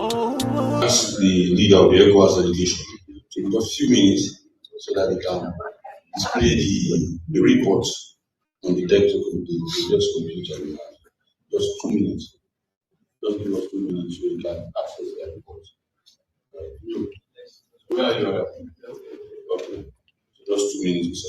Ask the leader of the ECOWAS delegation to give us a few minutes so that they can display the report on the desktop of the just computer. Just 2 minutes. Just give us 2 minutes so we can access the report. Where are you? Okay. So just 2 minutes.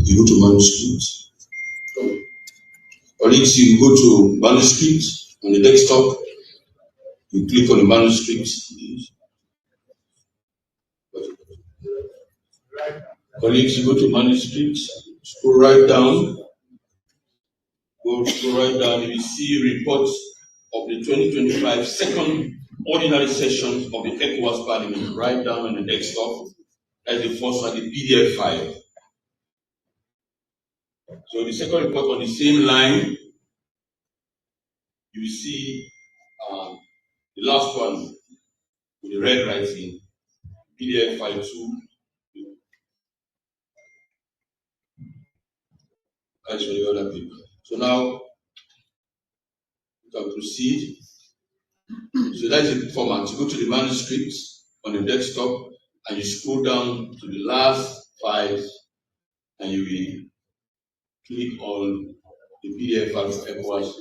You go to manuscript. Colleagues, you go to manuscript on the desktop. You click on the manuscript. Colleagues, you go to manuscript. Scroll right down. Scroll right down. You will see reports of the 2025 second ordinary sessions of the ECOWAS Parliament. Right down on the desktop. That's the first one, the PDF file. So the second report on the same line, you will see the last one with the red writing, PDF file 2. That's for the other people. So now you can proceed. So that's the format. You go to the manuscript on the desktop and you scroll down to the last files and you will click on the PDF file for ECOWAS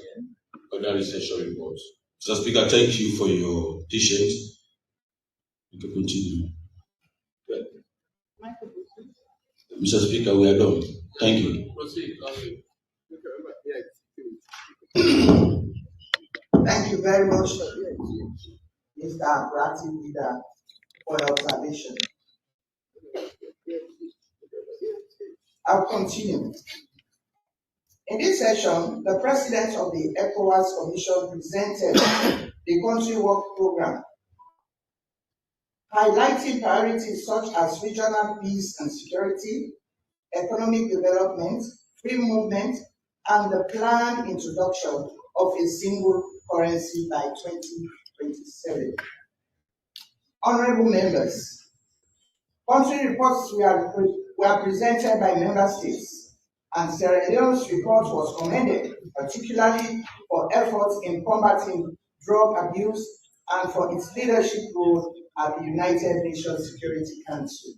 ordinary session report. Mr. Speaker, thank you for your patience. You can continue. Yeah. Mr. Speaker, we are done. Thank you. Thank you very much, Mr. Proactive Leader, for your observation. I'll continue. In this session, the President of the ECOWAS Commission presented the country work program, highlighting priorities such as regional peace and security, economic development, free movement, and the planned introduction of a single currency by 2027. Honorable members, country reports were presented by member states, and Sierra Leone's report was commended, particularly for efforts in combating drug abuse and for its leadership role at the United Nations Security Council.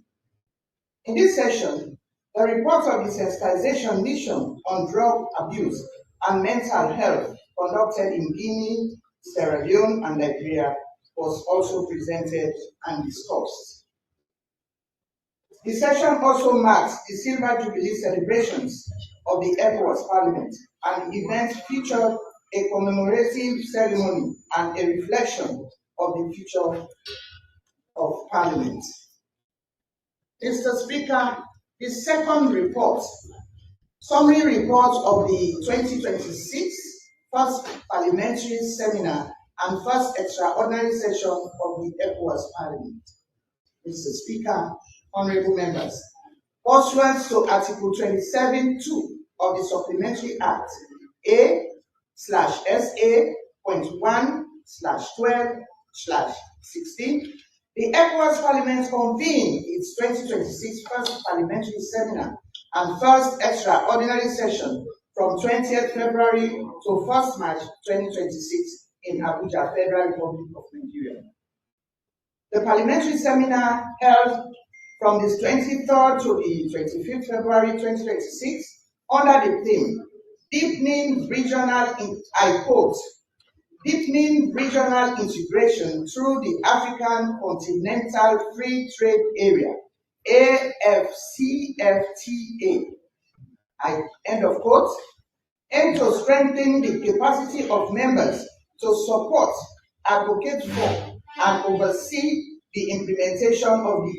In this session, the report of the sensitization mission on drug abuse and mental health conducted in Guinea, Sierra Leone, and Liberia was also presented and discussed. The session also marks the Silver Jubilee celebrations of the ECOWAS Parliament, and the event featured a commemorative ceremony and a reflection of the future of Parliament. Mr. Speaker, the second report, summary report of the 2026 first Parliamentary Seminar and first extraordinary session of the ECOWAS Parliament. Mr. Speaker, honorable members, pursuant to Article 27(2) of the Supplementary Act A/SA.1/12/16, the ECOWAS Parliament convened its 2026 first Parliamentary Seminar and first extraordinary session from 20th February to 1st March 2026 in Abuja, Federal Republic of Nigeria. The parliamentary seminar held from the 23rd to the 25th February 2026 under the theme, Deepening Regional, I quote, Deepening Regional Integration through the African Continental Free Trade Area, AFCFTA, end of quote, aim to strengthen the capacity of members to support, advocate for, and oversee the implementation of the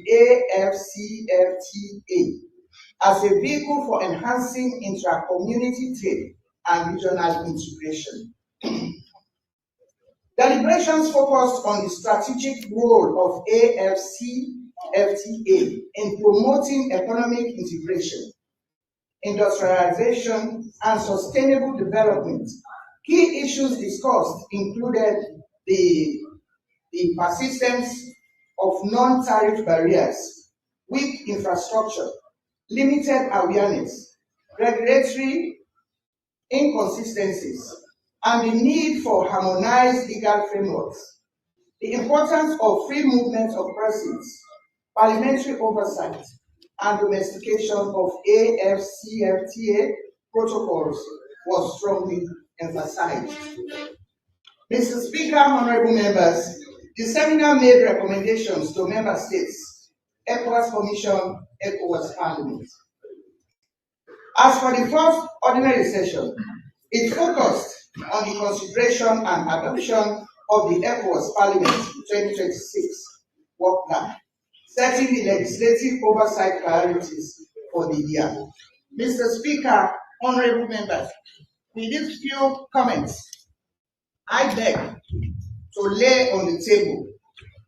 AFCFTA as a vehicle for enhancing intra-community trade and regional integration. Deliberations focused on the strategic role of AFCFTA in promoting economic integration, industrialization, and sustainable development. Key issues discussed included the persistence of non-tariff barriers, weak infrastructure, limited awareness, regulatory inconsistencies, and the need for harmonized legal frameworks. The importance of free movement of persons, parliamentary oversight, and domestication of AFCFTA protocols was strongly emphasized. Mr. Speaker, honorable members, the seminar made recommendations to member states, ECOWAS Commission, ECOWAS Parliament. As for the first ordinary session, it focused on the consideration and adoption of the ECOWAS Parliament 2026 work plan, setting the legislative oversight priorities for the year. Mr. Speaker, honorable members, with these few comments, I beg to lay on the table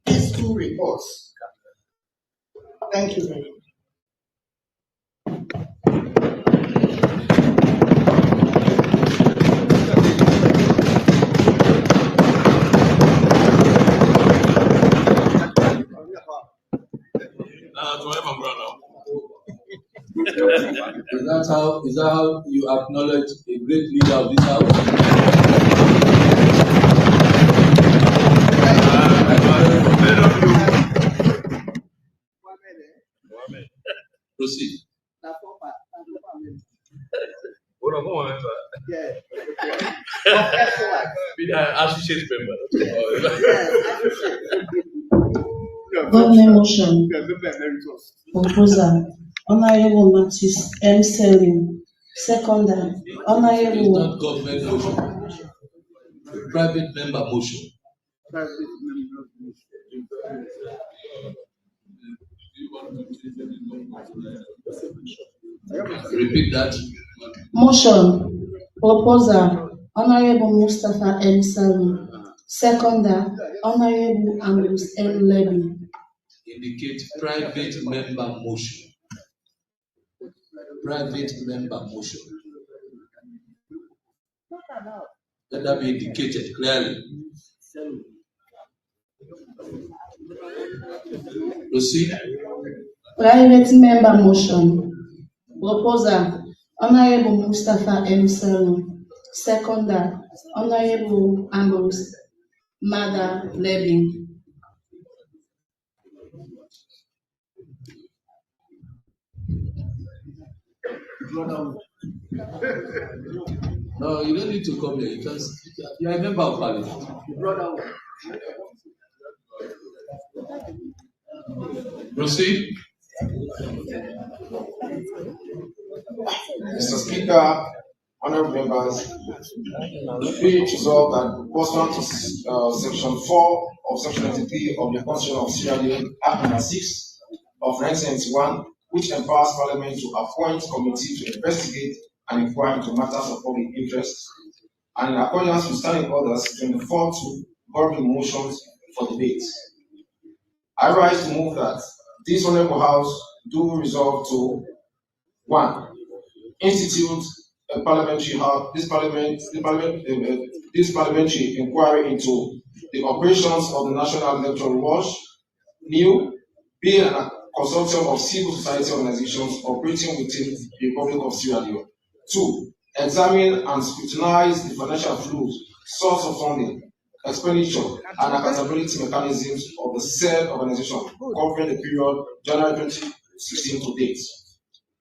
these two reports. Thank you very much. Is that how you acknowledge a great leader of this house? Proceed. Associate member. Government motion. Proposer. Honorable Matthews M. Selling. Seconder. It's Honorable. not government motion. Private member motion. Repeat that. Motion. Proposer. Honorable Mustafa M. Selling. Seconder. Honorable Ambrose M. Levy. Indicate private member motion. Private member motion. Let that be indicated clearly. Proceed. Private member motion. Proposer. Honorable Mustafa M. Selling. Seconder. Honorable Ambrose Mother Levy. No, you don't need to come here because you are a member of Parliament. Proceed. Mr. Speaker, honorable members, be it resolved that pursuant to Section 4 of Section 93 of the Constitution of Sierra Leone, Act No. 6 of 1971, which empowers Parliament to appoint committees to investigate and inquire into matters of public interest, and in accordance with standing orders 24 to government motions for debate. I rise to move that this honorable House do resolve to 1. Institute a parliamentary inquiry into the operations of the National Electoral Watch, new, being a consortium of civil society organizations operating within the Republic of Sierra Leone. 2. examine and scrutinize the financial flows, source of funding, expenditure, and accountability mechanisms of the said organization covering the period January 2016 to date.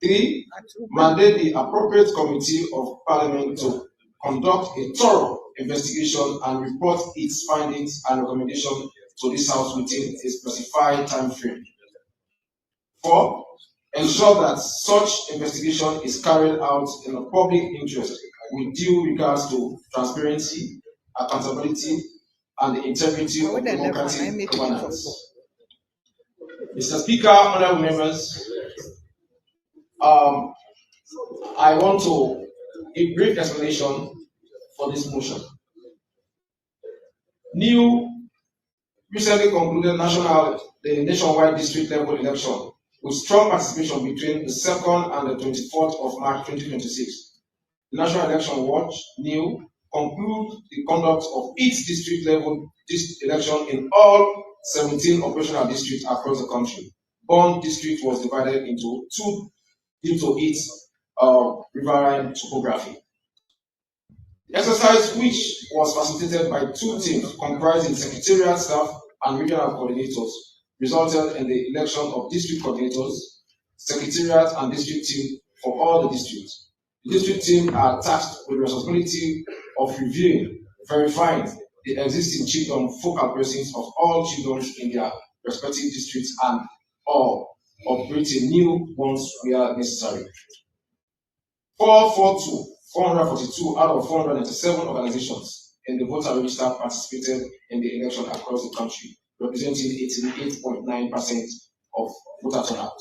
3. Mandate the appropriate committee of Parliament to conduct a thorough investigation and report its findings and recommendations to this House within a specified time frame. 4. Ensure that such investigation is carried out in the public interest with due regards to transparency, accountability, and the integrity of democratic governance. Mr. Speaker, honorable members, I want to give brief explanation for this motion. Recently concluded the nationwide district level election with strong participation between the 2nd and the 24th of March 2026. The National Election Watch, NEW, conclude the conduct of its district level election in all 17 operational districts across the country. Bond district was divided into 2 due to its riverine topography. The exercise, which was facilitated by 2 teams comprising secretariat staff and regional coordinators, resulted in the election of district coordinators, secretariat, and district team for all the districts. The district team are tasked with the responsibility of reviewing, verifying the existing chiefdom focal persons of all chiefdoms in their respective districts and or operating new ones where necessary. 442 out of 497 organizations in the voter register participated in the election across the country, representing 88.9% of voter turnout.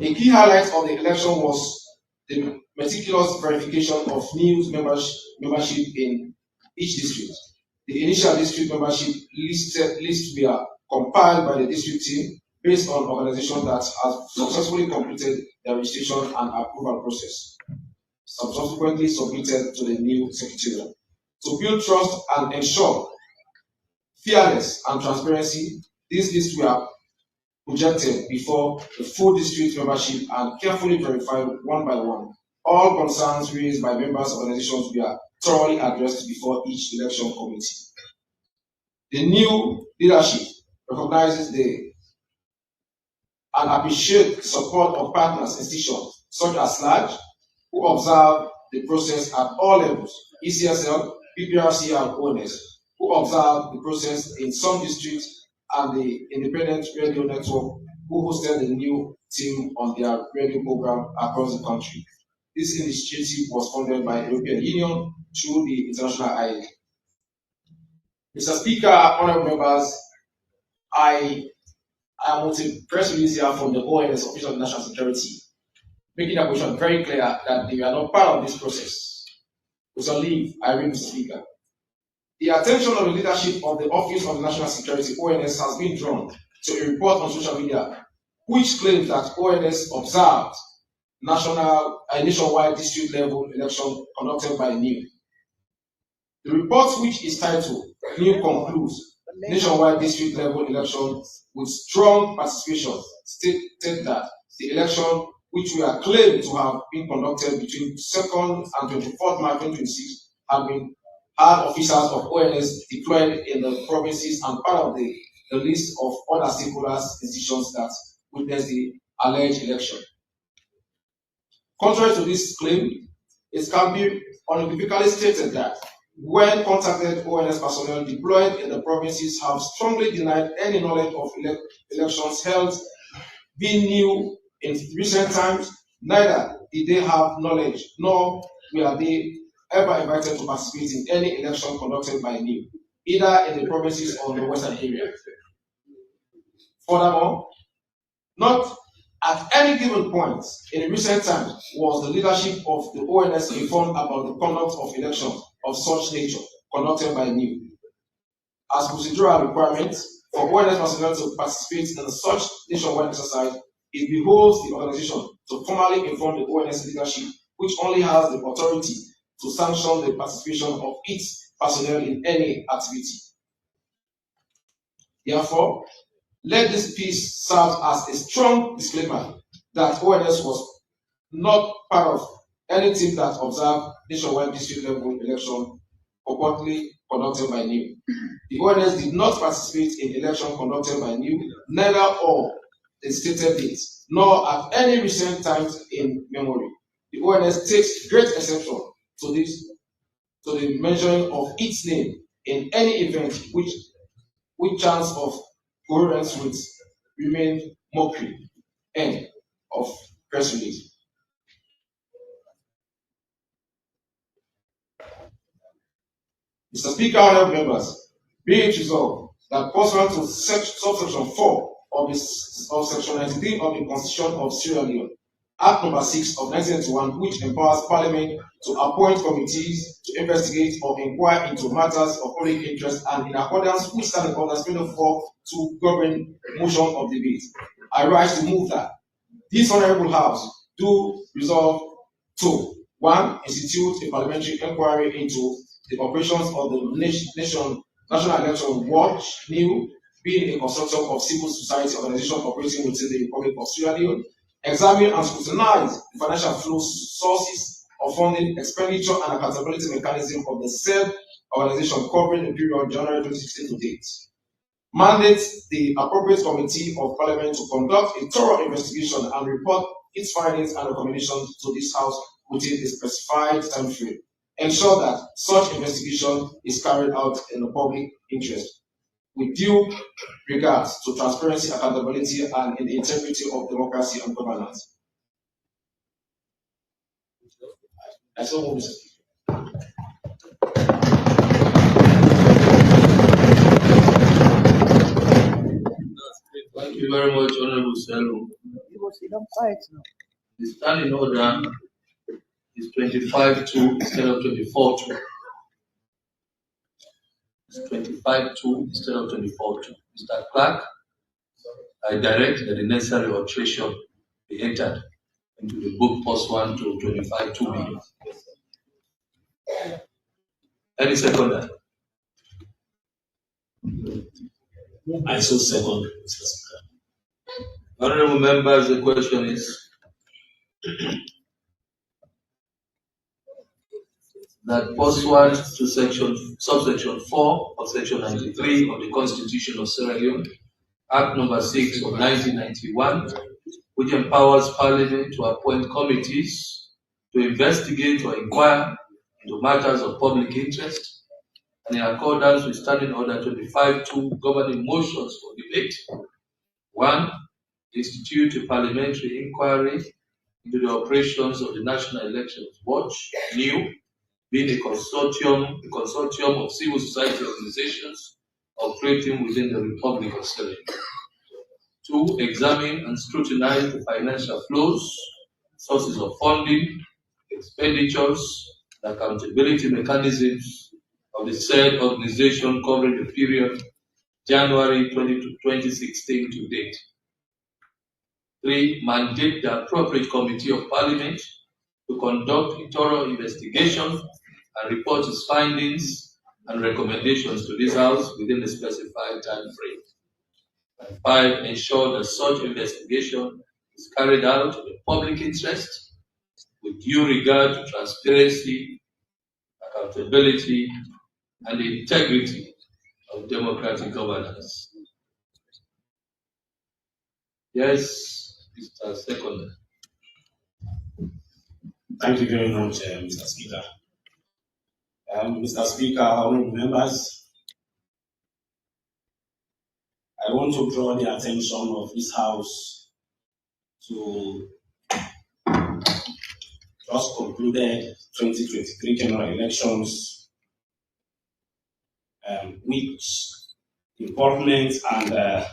A key highlight of the election was the meticulous verification of new membership in each district. The initial district membership lists were compiled by the district team based on organizations that have successfully completed their registration and approval process, subsequently submitted to the new secretariat. To build trust and ensure fairness and transparency, these lists were projected before the full district membership and carefully verified one by one. All concerns raised by members of organizations were thoroughly addressed before each election committee. The new leadership recognizes and appreciates the support of partners institutions such as SLAG, who observe the process at all levels, ECSL, PPRC, and ONS, who observe the process in some districts, and the Independent Radio Network, who hosted the new team on their radio program across the country. This initiative was funded by the European Union through the International IAD. Mr. Speaker, honorable members, I am with a press release here from the ONS, Office of National Security, making that position very clear that they are not part of this process. With your leave, I read, Mr. Speaker. The attention of the leadership of the Office of National Security, ONS, has been drawn to a report on social media which claims that ONS observed nationwide district level election conducted by NEW. The report, which is titled NEW Concludes Nationwide District Level Election with Strong Participation, stated that the election, which we are claimed to have been conducted between 2nd and 24th March 2026, had officers of ONS deployed in the provinces and part of the list of other stakeholders institutions that witnessed the alleged election. Contrary to this claim, it can be unequivocally stated that when contacted, ONS personnel deployed in the provinces have strongly denied any knowledge of elections held being new in recent times. Neither did they have knowledge, nor were they ever invited to participate in any election conducted by NEW, either in the provinces or the western area. Furthermore, not at any given point in recent times was the leadership of the ONS informed about the conduct of elections of such nature conducted by NEW. As procedural requirements for ONS personnel to participate in such nationwide exercise, it behoves the organization to formally inform the ONS leadership, which only has the authority to sanction the participation of its personnel in any activity. Therefore, let this piece serve as a strong disclaimer that ONS was not part of any team that observe nationwide district level election purportedly conducted by NIU. The ONS did not participate in election conducted by NIU, neither of the stated dates, nor at any recent times in memory. The ONS takes great exception to the mentioning of its name in any event which chance of coherence with remain mockery. End of press release. Mr. Speaker, honorable members, be it resolved that pursuant to subsection 4 of section 93 of the Constitution of Sierra Leone, Act number 6 of 1991, which empowers Parliament to appoint committees to investigate or inquire into matters of public interest, and in accordance with standing orders 24 to govern motion of debate, I rise to move that this honorable House do resolve to 1. Institute a parliamentary inquiry into the operations of the National Election Watch, NIU, being a consortium of civil society organizations operating within the Republic of Sierra Leone, examine and scrutinize the financial flows, sources of funding, expenditure, and accountability mechanism of the said organization covering the period January 2016 to date. Mandates the appropriate committee of Parliament to conduct a thorough investigation and report its findings and recommendations to this House within a specified time frame. Ensure that such investigation is carried out in the public interest, with due regards to transparency, accountability, and in the integrity of democracy and governance. I so move, Mr. Speaker. Thank you very much, Honorable Selu. The standing order is 25-2 instead of 24-2. It's 25-2 instead of 24-2. Mr. Clerk, I direct that the necessary alteration be entered into the book pursuant to 25-2B. Any seconder? I so second, Mr. Speaker. Honorable members, the question is that pursuant to subsection 4 of section 93 of the Constitution of Sierra Leone, Act number 6 of 1991, which empowers Parliament to appoint committees to investigate or inquire into matters of public interest, and in accordance with Standing Order 25-2 governing motions for debate, 1. Institute a parliamentary inquiry into the operations of the National Elections Watch, NIU, being a consortium of civil society organizations operating within the Republic of Sierra Leone. 2. Examine and scrutinize the financial flows, sources of funding, expenditures, and accountability mechanisms of the said organization covering the period January 2016 to date. 3. Mandate the appropriate committee of Parliament to conduct a thorough investigation and report its findings and recommendations to this House within a specified time frame. And 5. Ensure that such investigation is carried out in the public interest with due regard to transparency, accountability, and the integrity of democratic governance. Yes, Mr. Seconder. Thank you very much, Mr. Speaker. Mr. Speaker, honorable members, I want to draw the attention of this House to just concluded 2023 general elections, which involvement and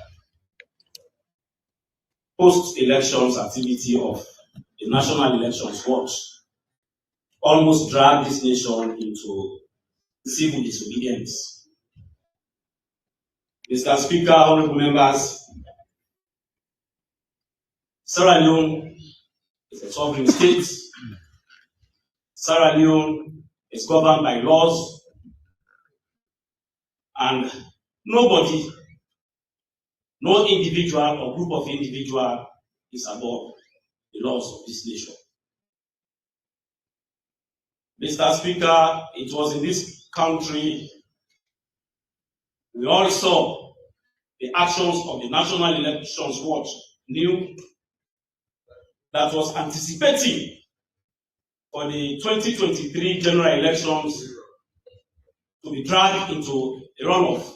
post-elections activity of the National Elections Watch almost dragged this nation into civil disobedience. Mr. Speaker, honorable members, Sierra Leone is a sovereign state. Sierra Leone is governed by laws, and nobody, no individual or group of individuals is above the laws of this nation. Mr. Speaker, it was in this country we all saw the actions of the National Elections Watch, NEW, that was anticipating for the 2023 general elections to be dragged into a runoff.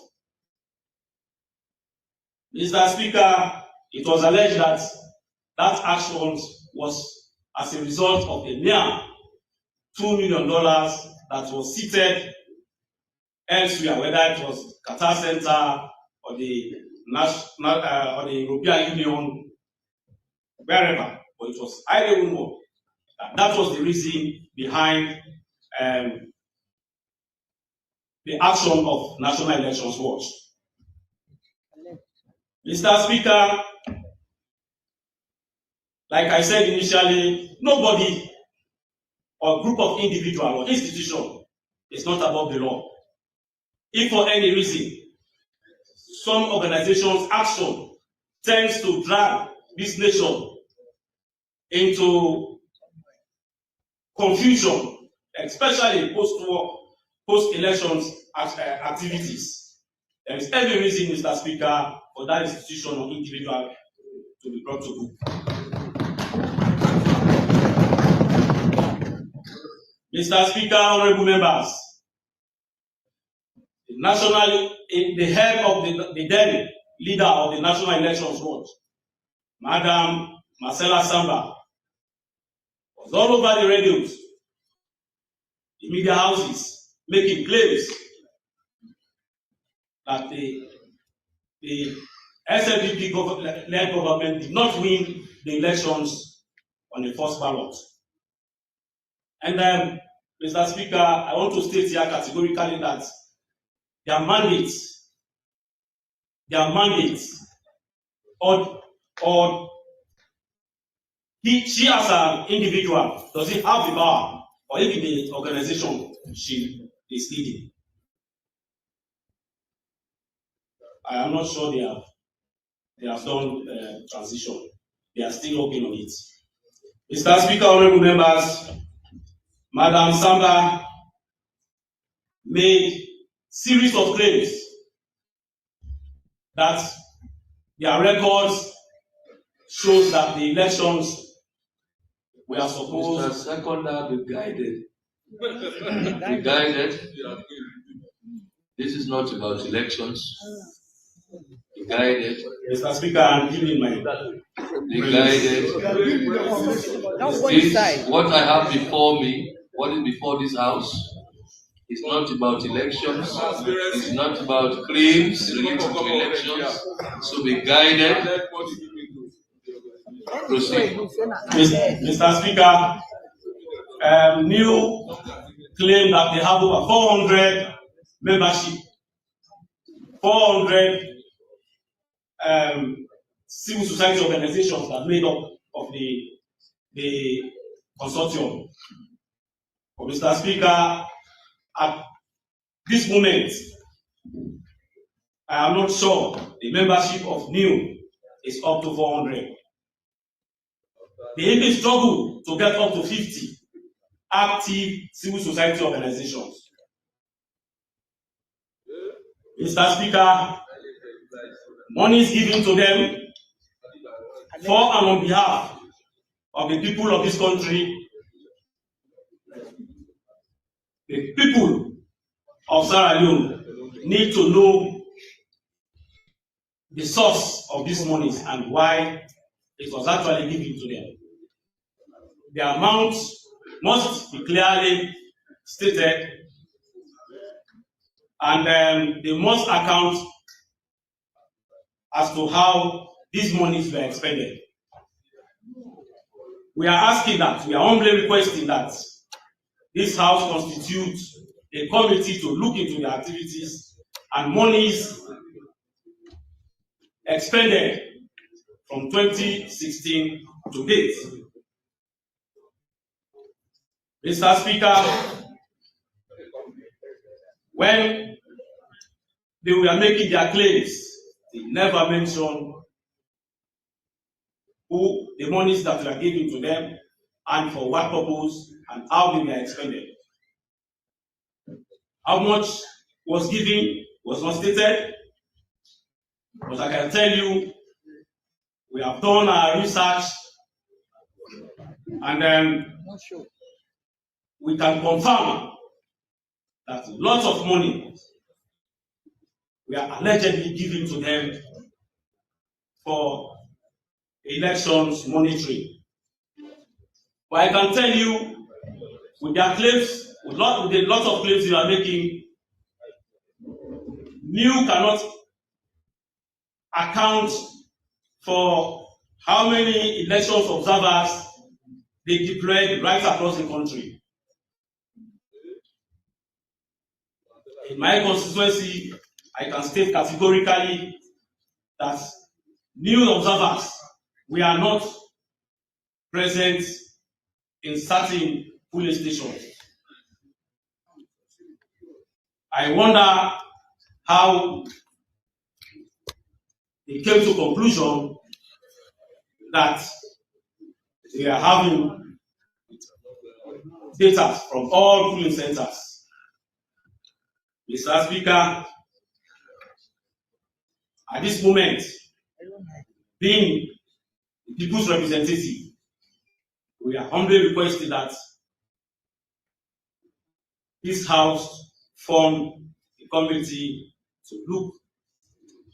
Mr. Speaker, it was alleged that that action was as a result of a mere $2 million that was seated elsewhere, whether it was Qatar Center or the European Union, wherever. But it was highly rumored that was the reason behind the action of National Elections Watch. Mr. Speaker, like I said initially, nobody or group of individual or institution is not above the law. If for any reason some organization's action tends to drag this nation into confusion, especially post-war, post-elections activities, there is every reason, Mr. Speaker, for that institution or individual to be brought to book. Mr. Speaker, honorable members, the head of the then leader of the National Elections Watch, Madam Marcella Samba, was all over the radios, the media houses, making claims that the SLDP-led government did not win the elections on the first ballot. And Mr. Speaker, I want to state here categorically that their mandate, or she as an individual doesn't have the power, or even the organization she is leading. I am not sure they have done transition. They are still working on it. Mr. Speaker, honorable members, Madam Samba made series of claims that their records shows that the elections were supposed. Mr. Seconder, be guided. Be guided. This is not about elections. Be guided. Mr. Speaker, I'm giving my. Be guided. This, what I have before me, what is before this house, is not about elections. It's not about claims related to elections. So be guided. Proceed. Mr. Speaker, new claim that they have over 400 membership, 400 civil society organizations that made up of the consortium. But Mr. Speaker, at this moment, I am not sure the membership of NEW is up to 400. They even struggle to get up to 50 active civil society organizations. Mr. Speaker, money is given to them for and on behalf of the people of this country. The people of Sierra Leone need to know the source of these monies and why it was actually given to them. The amount must be clearly stated, and they must account as to how these monies were expended. We are asking that, we are humbly requesting that this House constitutes a committee to look into the activities and monies expended from 2016 to date. Mr. Speaker, when they were making their claims, they never mentioned who the monies that were given to them and for what purpose and how they were expended. How much was given was not stated, but I can tell you we have done our research, and we can confirm that lots of money we are allegedly giving to them for elections monitoring. But I can tell you, with their claims, with a lot of claims you are making, NIU cannot account for how many elections observers they deployed right across the country. In my constituency, I can state categorically that NIU observers, we are not present in certain polling stations. I wonder how they came to conclusion that we are having data from all polling centers. Mr. Speaker, at this moment, being the people's representative, we are humbly requesting that this House form a committee to look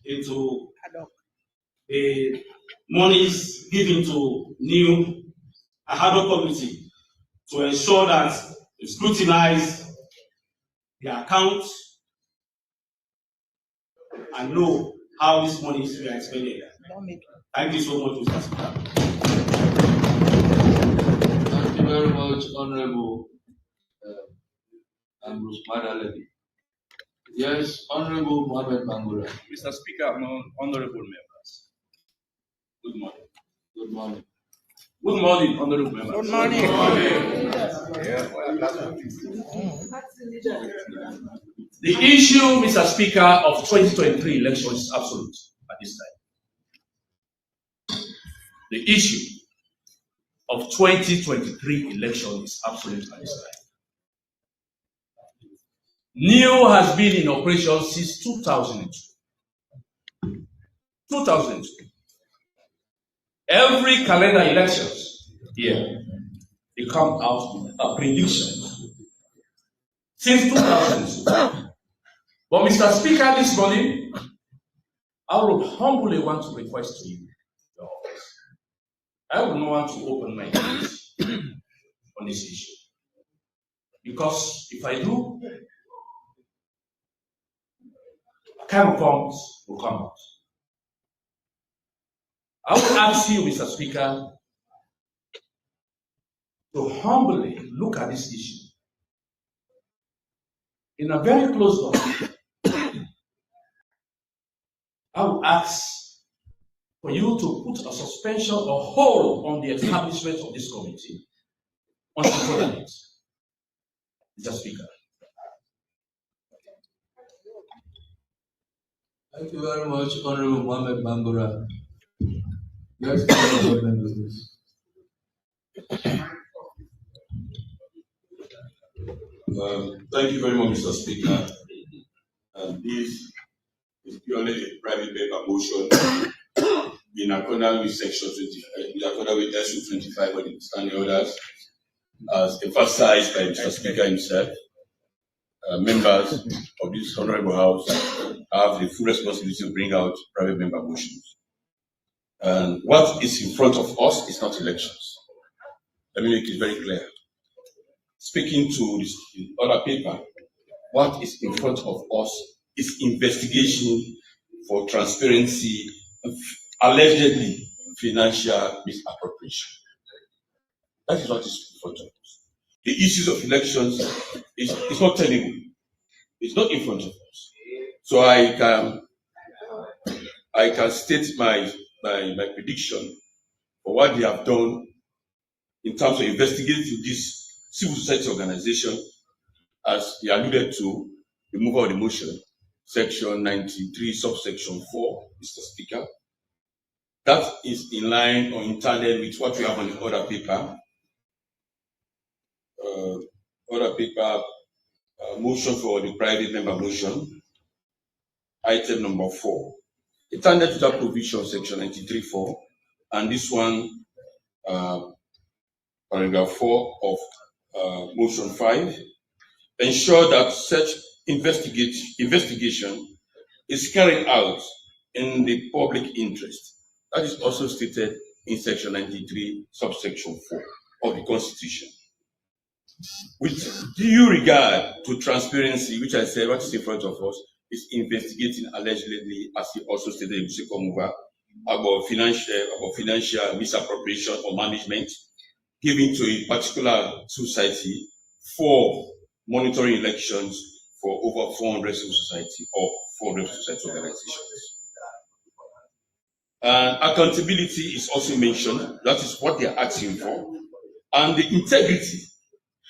into the monies given to NIU, a ad hoc committee, to ensure that we scrutinize the accounts and know how this money is being expended. Thank you so much, Mr. Speaker. Thank you very much, Honorable Ambrose Madaledi. Yes, Honorable Mohammed Bangura. Mr. Speaker, honorable members. Good morning. Good morning. Good morning, honorable members. Good morning. The issue, Mr. Speaker, of 2023 elections is absolute at this time. The issue of 2023 election is absolute at this time. NIU has been in operation since 2002. 2002. Every calendar elections here, they come out with a prediction. Since 2002. But Mr. Speaker, this morning, I would humbly want to request to you, I would not want to open my eyes on this issue. Because if I do, kind of forms will come out. I would ask you, Mr. Speaker, to humbly look at this issue in a very close look. I would ask for you to put a suspension or hold on the establishment of this committee until further date. Mr. Speaker. Thank you very much, Honorable Mohammed Bangura. Yes, Honorable. Thank you very much, Mr. Speaker. This is purely a private paper motion in accordance with Section 25, in accordance with SU 25 of the standing orders, as emphasized by Mr. Speaker himself. Members of this honorable House have the full responsibility to bring out private member motions. And what is in front of us is not elections. Let me make it very clear. Speaking to this other paper, what is in front of us is investigation for transparency of allegedly financial misappropriation. That is what is in front of us. The issues of elections is not tenable. It's not in front of us. So I can state my prediction for what they have done in terms of investigating this civil society organization, as he alluded to, removal of the motion, section 93, subsection 4, Mr. Speaker. That is in line or in tandem with what we have on the other paper. motion for the private member motion, item number 4. It under to that provision, section 93(4), and this one, paragraph 4 of motion 5, ensure that such investigation is carried out in the public interest. That is also stated in section 93, subsection 4 of the Constitution. With due regard to transparency, which I said, what is in front of us is investigating allegedly, as he also stated in Komon-Tok, about financial misappropriation or management given to a particular society for monitoring elections for over 400 civil society or 400 society organizations. And accountability is also mentioned. That is what they are asking for. And the integrity.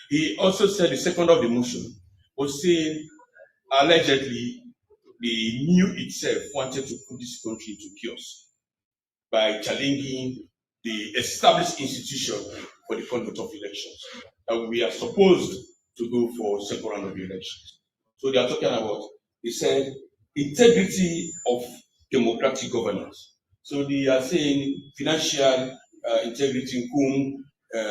He also said the second of the motion was saying allegedly the new itself wanted to put this country into chaos by challenging the established institution for the conduct of elections. That we are supposed to go for second round of elections. So they are talking about, they said, integrity of democratic governance. So they are saying financial integrity in whom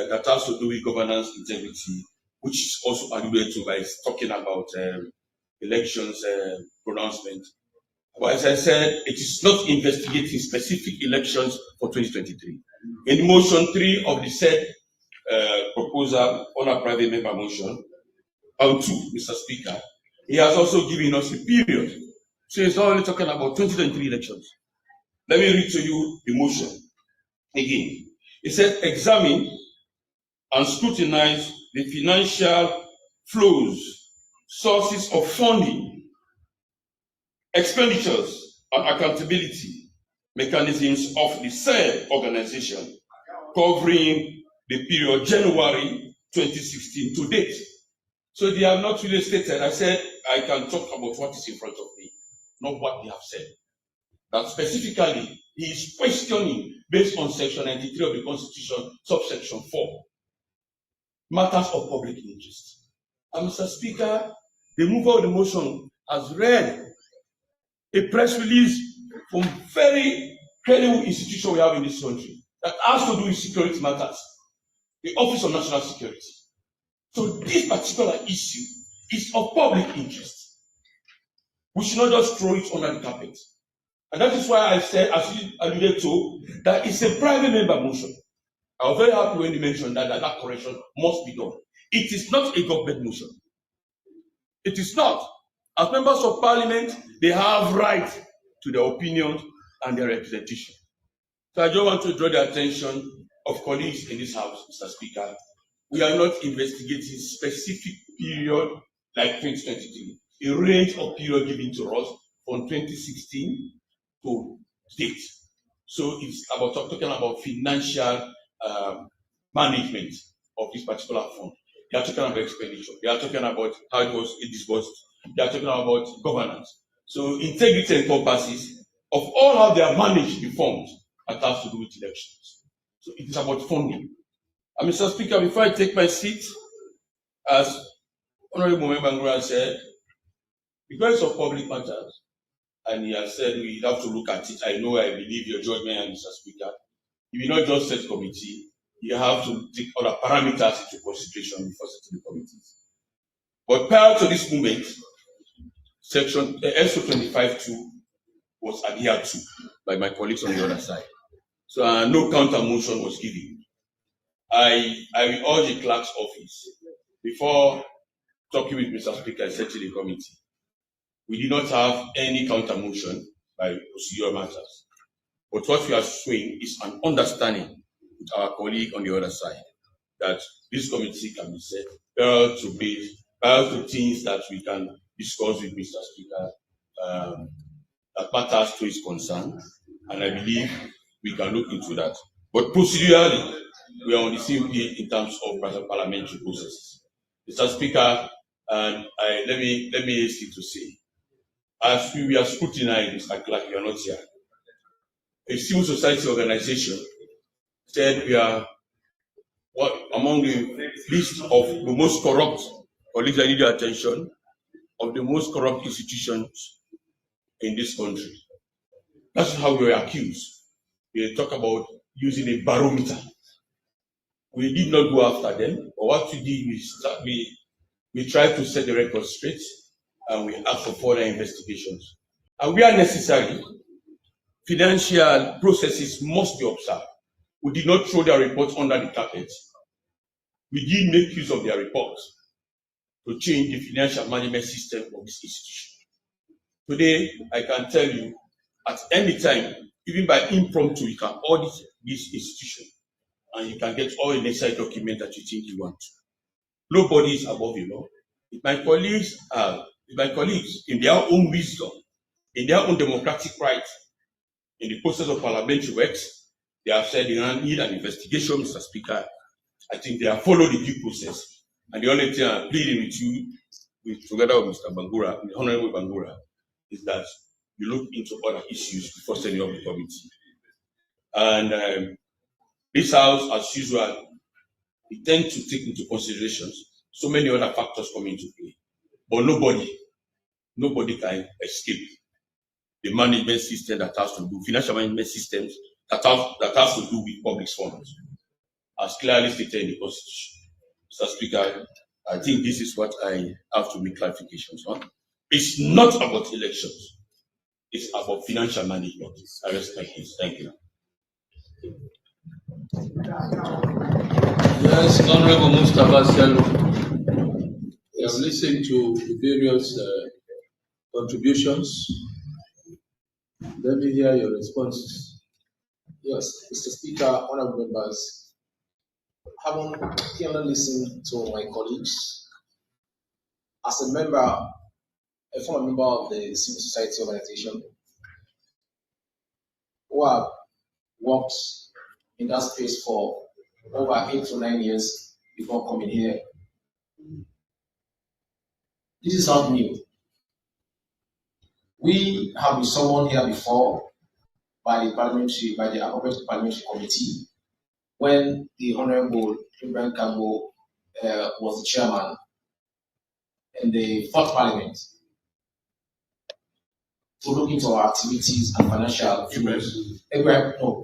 that has to do with governance integrity, which is also alluded to by talking about elections pronouncement. But as I said, it is not investigating specific elections for 2023. In motion 3 of the said proposal on a private member motion, on 2, Mr. Speaker, he has also given us a period. So it's not only talking about 2023 elections. Let me read to you the motion again. It said, examine and scrutinize the financial flows, sources of funding, expenditures, and accountability mechanisms of the said organization covering the period January 2016 to date. So they have not really stated. I said I can talk about what is in front of me, not what they have said. That specifically, he is questioning, based on section 93 of the Constitution, subsection 4, matters of public interest. And Mr. Speaker, the mover of the motion has read a press release from very credible institution we have in this country that has to do with security matters, the Office of National Security. So this particular issue is of public interest. We should not just throw it under the carpet. And that is why I said, as you alluded to, that it's a private member motion. I was very happy when you mentioned that correction must be done. It is not a government motion. It is not. As members of parliament, they have right to their opinion and their representation. So I just want to draw the attention of colleagues in this house, Mr. Speaker. We are not investigating specific period like 2023. A range of period given to us from 2016 to date. So it's about talking about financial management of this particular fund. They are talking about expenditure. They are talking about how it was disbursed. They are talking about governance. So integrity encompasses of all how they are managed the funds that has to do with elections. So it is about funding. And Mr. Speaker, before I take my seat, as Honorable Member Ngura said, because of public matters, and he has said we have to look at it. I believe your judgment, Mr. Speaker. You will not just set committee, you have to take other parameters into consideration before setting the committees. But prior to this moment, section SO 25(2) was adhered to by my colleagues on the other side. So no counter motion was given. I will urge the clerk's office, before talking with Mr. Speaker and setting the committee, we did not have any counter motion by procedural matters. But what we are showing is an understanding with our colleague on the other side that this committee can be set prior to things that we can discuss with Mr. Speaker that matters to his concern. And I believe we can look into that. But procedurally, we are on the same page in terms of parliamentary processes. Mr. Speaker, and let me hasten to say, as we are scrutinizing, Mr. Clark, you are not here. A civil society organization said we are among the list of the most corrupt colleagues. I need your attention. of the most corrupt institutions in this country. That's how we were accused. We talk about using a barometer. We did not go after them, but what we did, we tried to set the record straight, and we asked for further investigations. And where necessary, financial processes must be observed. We did not throw their reports under the carpet. We did make use of their reports to change the financial management system of this institution. Today, I can tell you, at any time, even by impromptu, you can audit this institution and you can get all the necessary documents that you think you want. Nobody is above the law. If my colleagues, in their own wisdom, in their own democratic right, in the process of parliamentary works, they have said they need an investigation, Mr. Speaker. I think they have followed the due process. And the only thing I'm pleading with you, together with Mr. Bangura, the Honorable Bangura, is that you look into other issues before sending up the committee. And this House, as usual, we tend to take into consideration so many other factors come into play. But nobody can escape the management system that has to do, financial management systems that has to do with public funds, as clearly stated in the Constitution. Mr. Speaker, I think this is what I have to make clarifications on. It's not about elections. It's about financial management. I respect this. Thank you. Yes, Honorable Mustafa Sello. We have listened to the various contributions. Let me hear your responses. Yes, Mr. Speaker, honorable members, having carefully listened to my colleagues, as a member, a former member of the civil society organization, who have worked in that space for over 8 to 9 years before coming here. This is not new. We have been summoned here before by the appropriate parliamentary committee when the Honorable Ibrahim Kabo was the chairman in the 4th Parliament to look into our activities and financial flows. Ibrahim Kabo,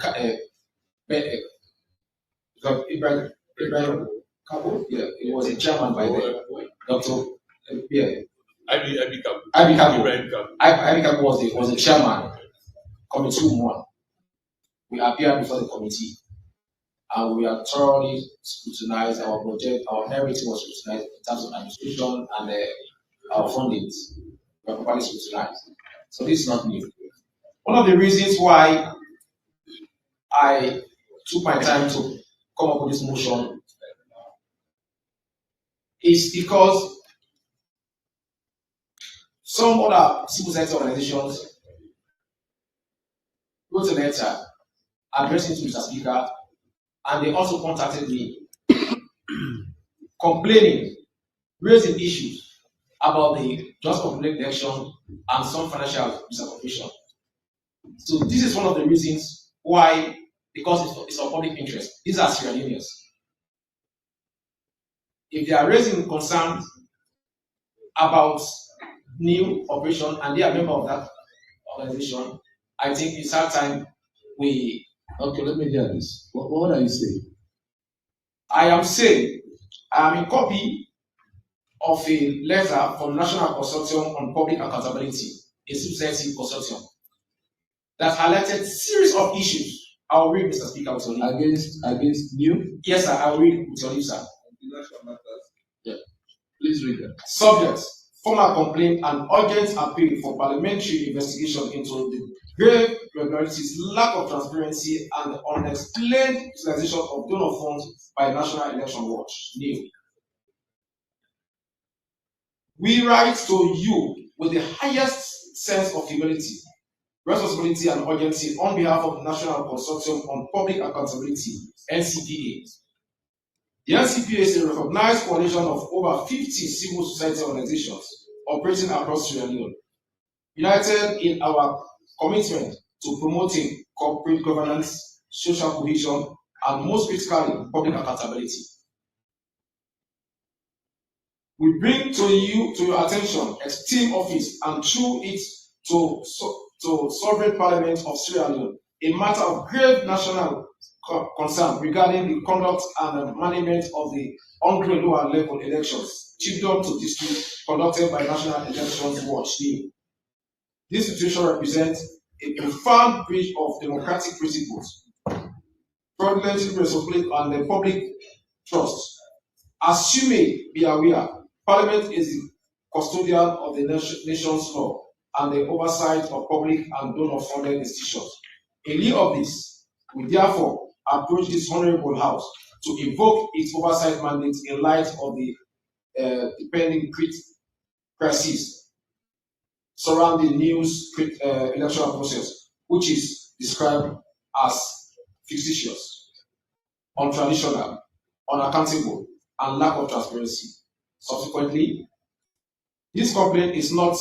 yeah, it was a chairman by the Dr. Ibrahim Kabo was the chairman. Committee 1. We appeared before the committee and we are thoroughly scrutinized. Our budget, our everything was scrutinized in terms of administration and our fundings were properly scrutinized. So this is not new. One of the reasons why I took my time to come up with this motion is because some other civil society organizations wrote a letter addressing to Mr. Speaker, and they also contacted me complaining, raising issues about the just completed election and some financial misappropriation. So this is one of the reasons why, because it's of public interest. These are Sierra Leoneans. If they are raising concerns about new operation and they are member of that organization, I think it's our time we. Okay, let me hear this. What are you saying? I am saying I am in copy of a letter from National Consortium on Public Accountability, a civil society consortium, that highlighted series of issues. I will read, Mr. Speaker, with your leave. Against new? Yes, sir, I will read with your leave, sir. Yeah. Please read that. Subject: formal complaint and urgent appeal for parliamentary investigation into the grave irregularities, lack of transparency, and the unexplained utilization of donor funds by National Election Watch. New. We write to you with the highest sense of humility, responsibility, and urgency on behalf of the National Consortium on Public Accountability, NCPA. The NCPA is a recognized coalition of over 50 civil society organizations operating across Sierra Leone, united in our commitment to promoting corporate governance, social cohesion, and most critically, public accountability. We bring to your attention esteemed office and through it to sovereign parliament of Sierra Leone a matter of grave national concern regarding the conduct and management of the ongoing lower level elections, chiefdom to district, conducted by National Elections Watch. This situation represents a profound breach of democratic principles, fraudulent responsibility, and the public trust. As you may be aware, Parliament is the custodian of the nation's law and the oversight of public and donor-funded institutions. In lieu of this, we therefore approach this honorable House to invoke its oversight mandate in light of the pending crisis surrounding the new electoral process, which is described as fictitious, untraditional, unaccountable, and lack of transparency. Subsequently, this complaint is not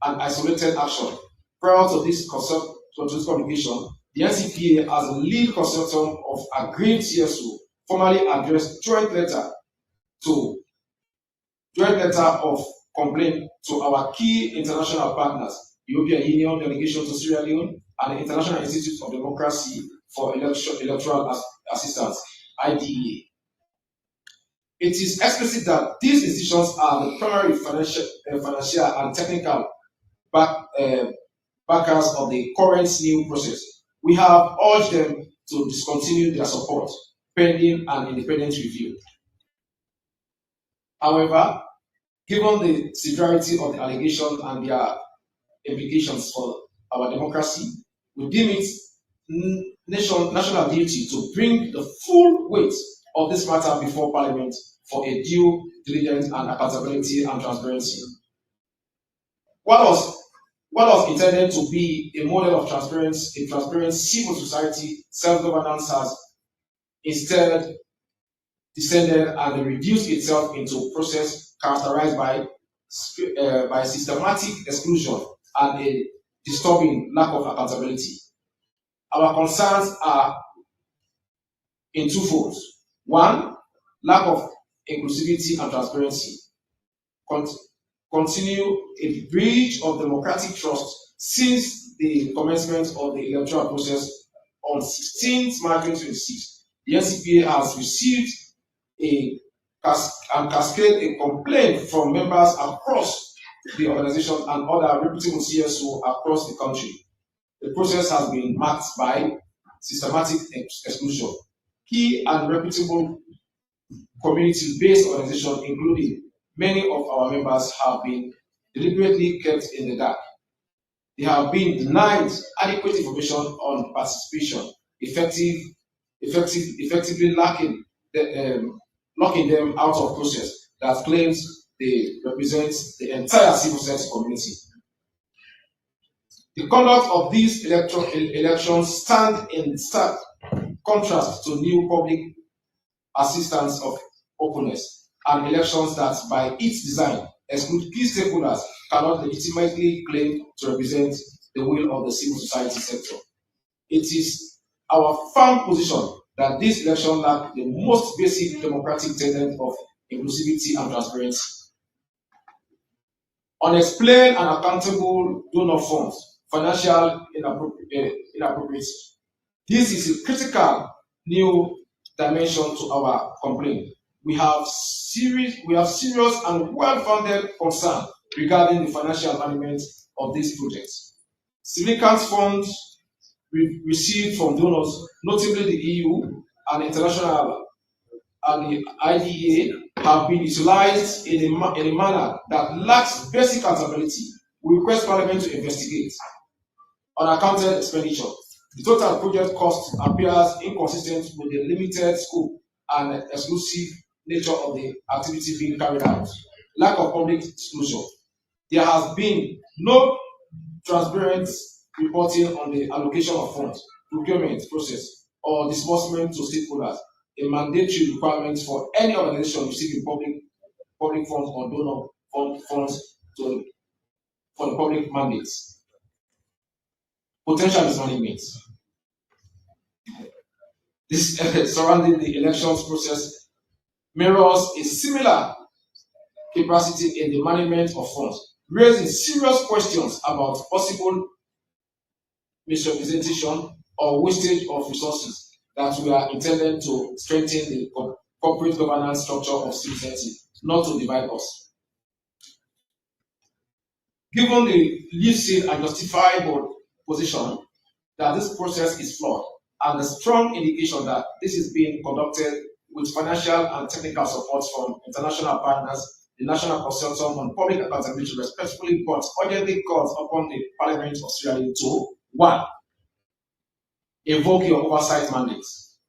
an isolated action. Prior to this communication, the NCPA, as a lead consultant of aggrieved CSO, formally addressed joint letter of complaint to our key international partners, European Union Delegation to Sierra Leone, and the International Institute of Democracy for Electoral Assistance, IDEA. It is explicit that these institutions are the primary financial and technical backers of the current new process. We have urged them to discontinue their support pending an independent review. However, given the severity of the allegations and their implications for our democracy, we deem it national duty to bring the full weight of this matter before Parliament for a due diligence and accountability and transparency. What was intended to be a model of transparency, a transparent civil society self-governance has instead descended and reduced itself into a process characterized by systematic exclusion and a disturbing lack of accountability. Our concerns are in two folds. One, lack of inclusivity and transparency. Continue a breach of democratic trust since the commencement of the electoral process on 16th March 2026. The NCPA has received and cascade a complaint from members across the organization and other reputable CSO across the country. The process has been marked by systematic exclusion. Key and reputable community-based organizations, including many of our members, have been deliberately kept in the dark. They have been denied adequate information on participation, effectively locking them out of process that claims they represent the entire civil society community. The conduct of these elections stand in stark contrast to new public assistance of openness and elections that, by its design, exclude key stakeholders cannot legitimately claim to represent the will of the civil society sector. It is our firm position that this election lack the most basic democratic tenet of inclusivity and transparency. Unexplained and accountable donor funds, financial inappropriacy. This is a critical new dimension to our complaint. We have serious and well-founded concern regarding the financial management of these projects. Significant funds received from donors, notably the EU and international and the IDEA, have been utilized in a manner that lacks basic accountability. We request Parliament to investigate unaccounted expenditure. The total project cost appears inconsistent with the limited scope and exclusive nature of the activity being carried out. Lack of public disclosure. There has been no transparent reporting on the allocation of funds, procurement process, or disbursement to stakeholders, a mandatory requirement for any organization receiving public funds or donor funds for the public mandates. Potential mismanagement. This surrounding the elections process mirrors a similar capacity in the management of funds, raising serious questions about possible misrepresentation or wastage of resources that were intended to strengthen the corporate governance structure of civil society, not to divide us. Given the lucid and justifiable position that this process is flawed, and the strong indication that this is being conducted with financial and technical support from international partners, the National Consortium on Public Accountability respectfully but urgently calls upon the Parliament of Sierra Leone to 1. Invoke your oversight mandates.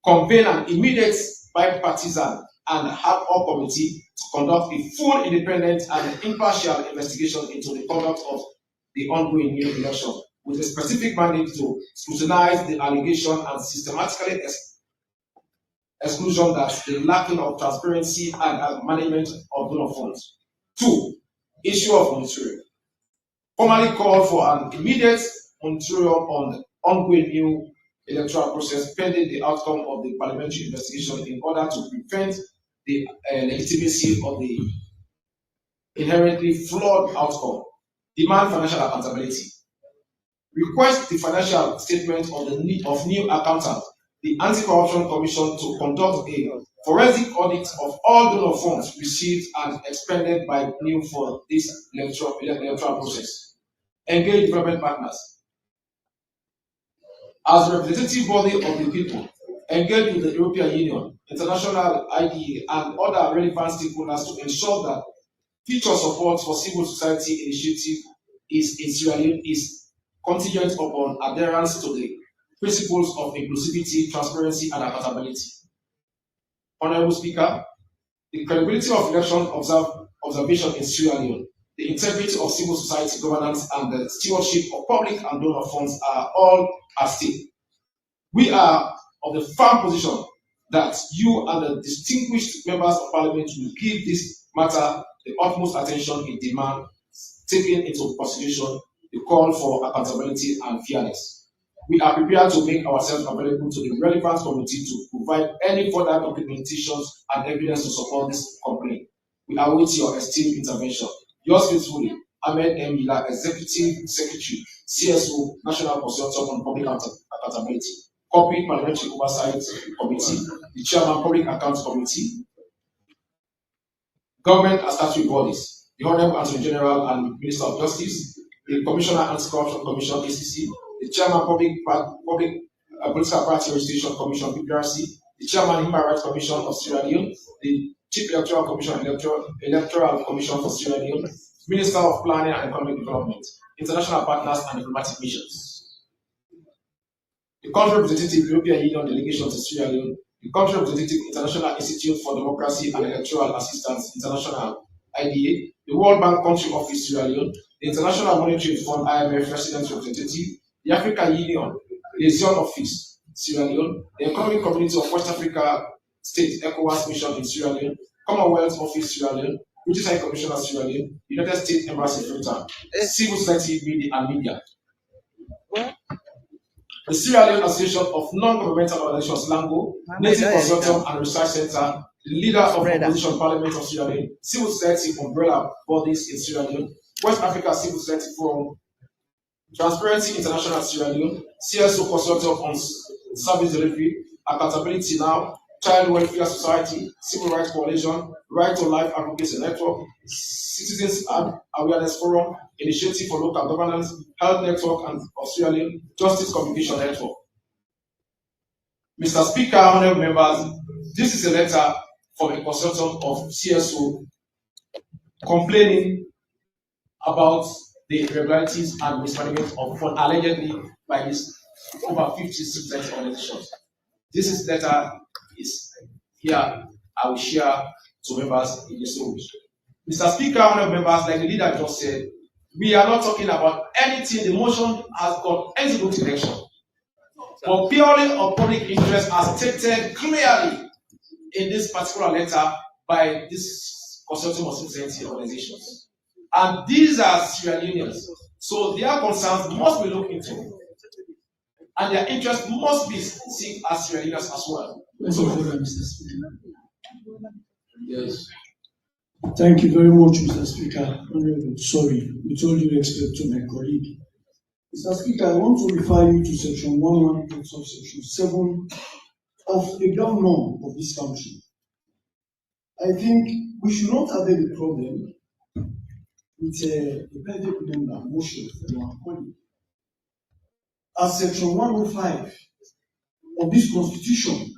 Convene an immediate bipartisan and hard-up committee to conduct a full, independent, and impartial investigation into the conduct of the ongoing new election, with a specific mandate to scrutinize the allegation and systematically exclusion that the lacking of transparency and management of donor funds. 2. Issue of monitoring. Formally call for an immediate monitoring on the ongoing new electoral process pending the outcome of the parliamentary investigation in order to prevent the legitimacy of the inherently flawed outcome. Demand financial accountability. Request the financial statement of new accountant, the Anti-Corruption Commission, to conduct a forensic audit of all donor funds received and expended by new for this electoral process. Engage development partners. As a representative body of the people, engage with the European Union, international IDA, and other relevant stakeholders to ensure that future support for civil society initiative in Sierra Leone is contingent upon adherence to the principles of inclusivity, transparency, and accountability. Honorable Speaker, the credibility of election observation in Sierra Leone, the integrity of civil society governance, and the stewardship of public and donor funds are all at stake. We are of the firm position that you and the distinguished members of Parliament will give this matter the utmost attention in demand, taking into consideration the call for accountability and fairness. We are prepared to make ourselves available to the relevant committee to provide any further documentations and evidence to support this complaint. We await your esteemed intervention. Yours faithfully, Ahmed M. Yila, Executive Secretary, CSO, National Consortium on Public Accountability, Corporate Parliamentary Oversight Committee, the Chairman Public Accounts Committee, Government and Statutory Bodies, the Honorable Attorney General and Minister of Justice, the Commissioner Anti-Corruption Commission, ACC, the Chairman Public Political Party Registration Commission, PPRC, the Chairman Human Rights Commission of Sierra Leone, the Chief Electoral Commission, Electoral Commission for Sierra Leone, Minister of Planning and Economic Development, international partners and diplomatic missions. The Country Representative, European Union Delegation to Sierra Leone, the Country Representative, International Institute for Democracy and Electoral Assistance, International IDA, the World Bank Country Office, Sierra Leone, the International Monetary Fund, IMF Resident Representative, the African Union Liaison Office, Sierra Leone, the Economic Community of West Africa State, ECOWAS Mission in Sierra Leone, Commonwealth Office, Sierra Leone, British High Commissioner, Sierra Leone, United States Embassy, Freetown, Civil Society Media and Media. The Sierra Leone Association of Non-Governmental Organizations, LANGO, Native Consortium and Research Center, the leader of the Opposition Parliament of Sierra Leone, Civil Society Umbrella Bodies in Sierra Leone, West Africa Civil Society Forum, Transparency International Sierra Leone, CSO Consortium on Service Delivery, Accountability Now, Child Welfare Society, Civil Rights Coalition, Right to Life Advocacy Network, Citizens Awareness Forum, Initiative for Local Governance, Health Network and of Sierra Leone, Justice Communication Network. Mr. Speaker, honorable members, this is a letter from a consortium of CSO complaining about the irregularities and mismanagement of funds allegedly by these over 50 civil society organizations. This letter is here. I will share to members in this room. Mr. Speaker, honorable members, like the leader just said, we are not talking about anything. The motion has got anything to do with election, but purely of public interest as stated clearly in this particular letter by this consortium of civil society organizations. And these are Sierra Leoneans, so their concerns must be looked into, and their interest must be seen as Sierra Leoneans as well. Yes. Thank you very much, Mr. Speaker. Honorable, sorry, with all due respect to my colleague. Mr. Speaker, I want to refer you to section 118 subsection 7 of the ground norm of this country. I think we should not have any problem with the private member motion from our colleague. As section 105 of this constitution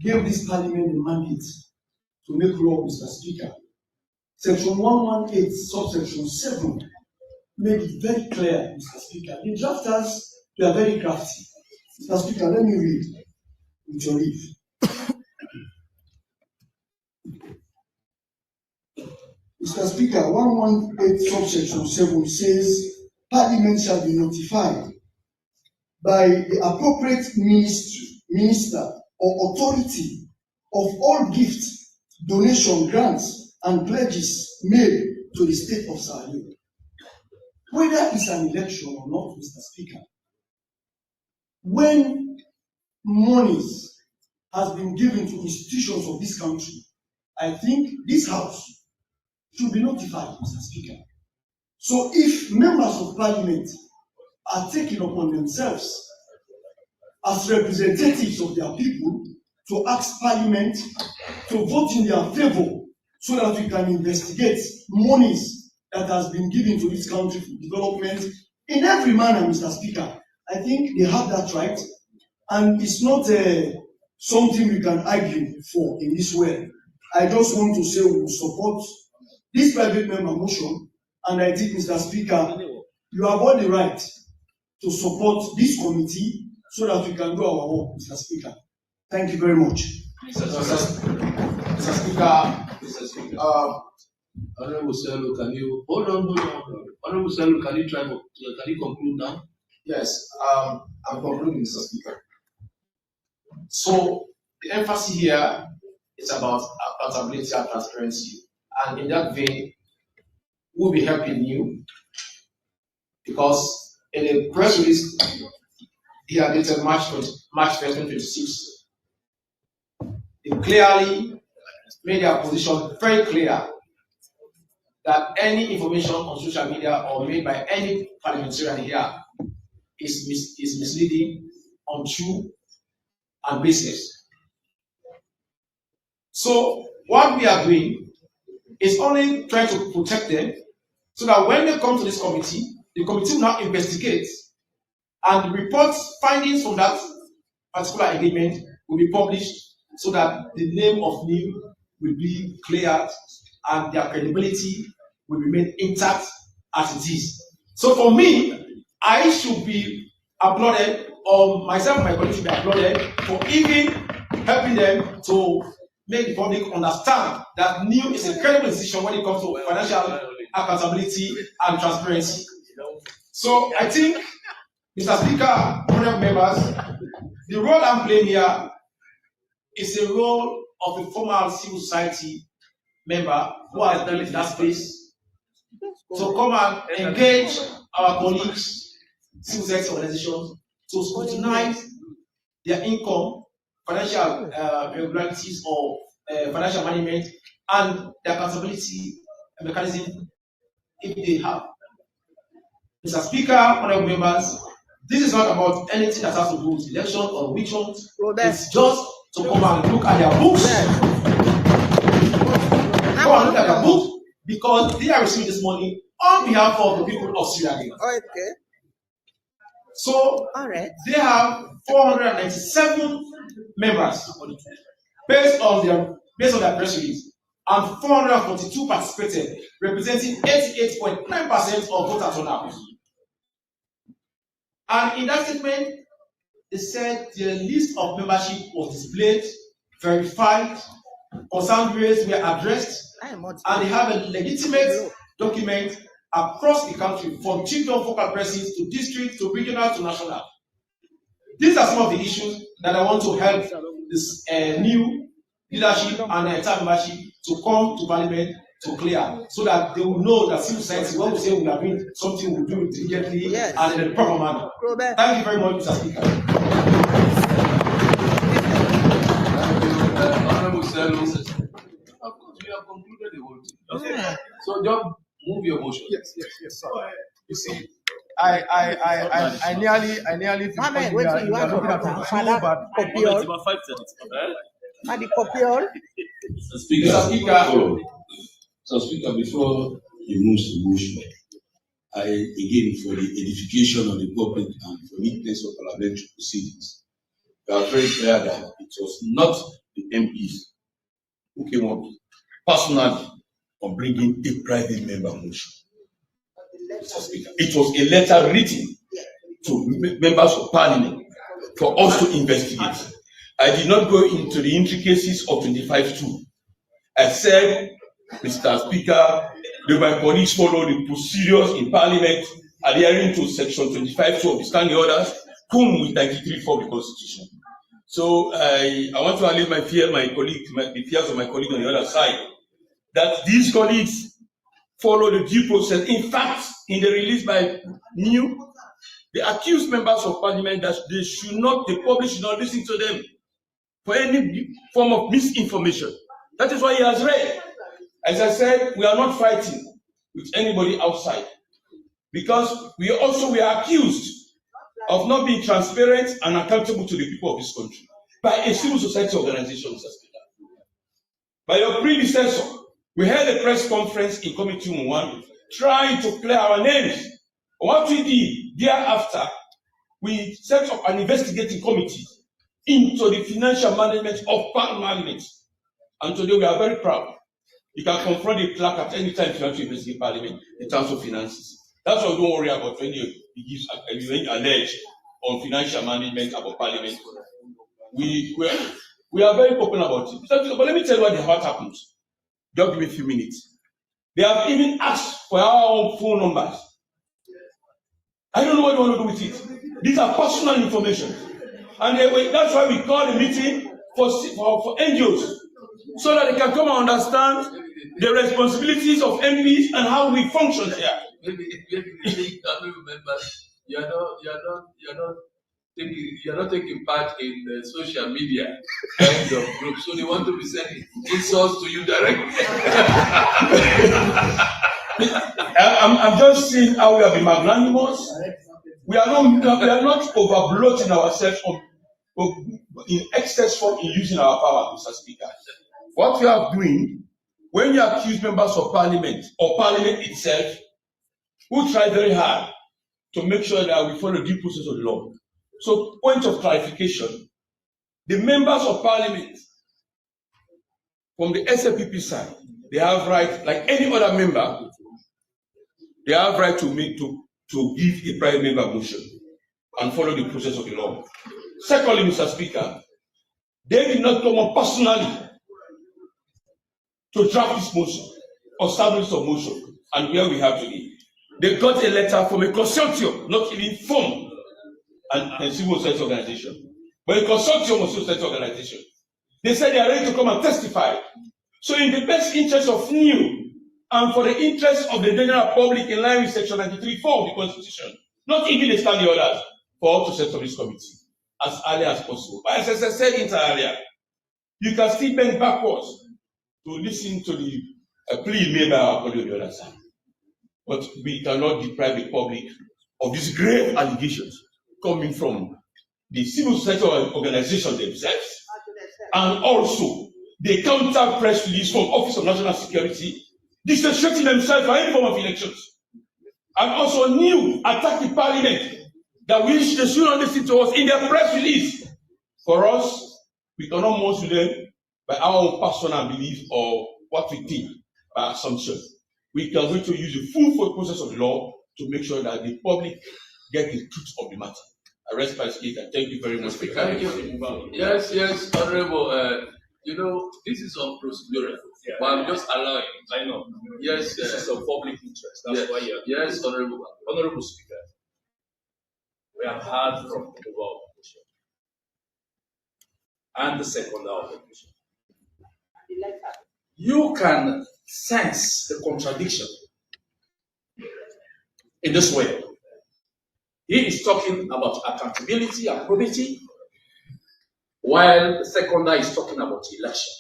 gave this parliament the mandate to make law, Mr. Speaker. Section 118, subsection 7 made it very clear, Mr. Speaker. The drafters were very crafty. Mr. Speaker, let me read with your leave. Mr. Speaker, 118 subsection 7 says, Parliament shall be notified by the appropriate minister or authority of all gifts, donation, grants, and pledges made to the state of Sierra Leone. Whether it's an election or not, Mr. Speaker, when monies has been given to institutions of this country, I think this House should be notified, Mr. Speaker. So if members of parliament are taking upon themselves as representatives of their people to ask parliament to vote in their favor so that we can investigate monies that has been given to this country for development in every manner, Mr. Speaker, I think they have that right, and it's not something we can argue for in this way. I just want to say we will support this private member motion, and I think, Mr. Speaker, you have all the right to support this committee so that we can do our work, Mr. Speaker. Thank you very much. Mr. Speaker, Honorable Selu, can you hold on? Honorable Selu, can you conclude now? yes, I'm concluding, Mr. Speaker. So the emphasis here is about accountability and transparency, and in that vein, we'll be helping you because in a press release here dated March 1st, 2026, they clearly made their position very clear that any information on social media or made by any parliamentarian here is misleading, untrue, and baseless. So what we are doing is only trying to protect them so that when they come to this committee, the committee will now investigate and the reports, findings from that particular engagement will be published so that the name of NIM will be cleared and their credibility will remain intact as it is. So for me, I should be applauded, or myself and my colleagues should be applauded for even helping them to make the public understand that NIM is a credible institution when it comes to financial accountability and transparency. So I think, Mr. Speaker, honorable members, the role I'm playing here is a role of a former civil society member who has done in that space to come and engage our colleagues, civil society organizations, to scrutinize their income, financial irregularities or financial management, and the accountability mechanism if they have. Mr. Speaker, honorable members, this is not about anything that has to do with election or elections. It's just to come and look at their books. Come and look at their books because they are receiving this money on behalf of the people of Sierra Leone. Okay. So they have 497 members based on their press release, and 442 participated, representing 88.9% of voter turnout. And in that statement, they said the list of membership was displayed, verified, concerned areas were addressed, and they have a legitimate document across the country from chief of focal presses to district to regional to national. These are some of the issues that I want to help this new leadership and the entire membership to come to Parliament to clear, so that they will know that civil society, when we say we are doing something, we do it diligently and in a proper manner. Thank you very much, Mr. Speaker. Honorable Selu. Of course, we have concluded the whole thing. Okay. So just move your motion. Yes. Sorry. You see, I nearly Mama, we wait are till you looking want at to it Father, so bad. copiol. Madi copiol. Speaker, before you move to motion, again, for the edification of the public and for neatness of parliamentary proceedings, we are very clear that it was not the MPs who came up personally on bringing a private member motion. Mr. Speaker, it was a letter written to members of parliament for us to investigate. I did not go into the intricacies of 25(2). I said, Mr. Speaker, my colleagues follow the procedures in Parliament adhering to Section 25(2) of the Standing Orders, whom with 93(4) of the Constitution. So I want to allay the fears of my colleague on the other side, that these colleagues follow the due process. In fact, in the release by New, the accused members of Parliament that the public should not listen to them for any form of misinformation. That is why he has read. As I said, we are not fighting with anybody outside, because we are accused of not being transparent and accountable to the people of this country by a civil society organization, Mr. Speaker. By your predecessor, we held a press conference in Committee 1 trying to clear our names. What we did thereafter, we set up an investigating committee into the financial management of Parliament. And today we are very proud. You can confront the clerk at any time if you want to investigate Parliament in terms of finances. That's why we don't worry about when you allege on financial management about Parliament. We are very open about it. But let me tell you what happens. Just give me a few minutes. They have even asked for our own phone numbers. I don't know what they want to do with it. These are personal information. And that's why we call a meeting for NGOs, so that they can come and understand the responsibilities of MPs and how we function here. Maybe members, you are not taking part in the social media kind of group, so they want to be sending insults to you directly. I'm just seeing how we have been magnanimous. We are not overbloating ourselves in excess form in using our power, Mr. Speaker. What we are doing, when you accuse members of Parliament or Parliament itself, we try very hard to make sure that we follow due process of the law. So, point of clarification, the members of Parliament from the SLPP side, they have right, like any other member, they have right to give a private member motion and follow the process of the law. Secondly, Mr. Speaker, they did not come up personally to draft this motion or establish a motion, and where we have today. They got a letter from a consortium, not even formed a civil society organization, but a consortium of civil society organization. They said they are ready to come and testify. So in the best interest of NEW and for the interest of the general public in line with Section 93(4) of the Constitution, not even the standing orders, for us to set up this committee as early as possible. But as I said earlier, you can still bend backwards to listen to the plea made by our colleague on the other side. But we cannot deprive the public of these grave allegations coming from the civil society organization themselves, and also the counter press release from Office of National Security, disassociating themselves from any form of elections, and also new attacking Parliament that wish they should not listen to us in their press release. For us, we cannot move to them by our own personal belief or what we think by assumption. We can wait to use the full process of the law to make sure that the public get the truth of the matter. I rest my case and thank you very much for Thank you. Yes, Honorable. This is on procedural, but I'm just allowing. I know. Yes, this is of public interest. That's why you're. Yes, Honorable Speaker. We have heard from the opposition and the second opposition. You can sense the contradiction in this way. He is talking about accountability and probity, while the seconder is talking about election.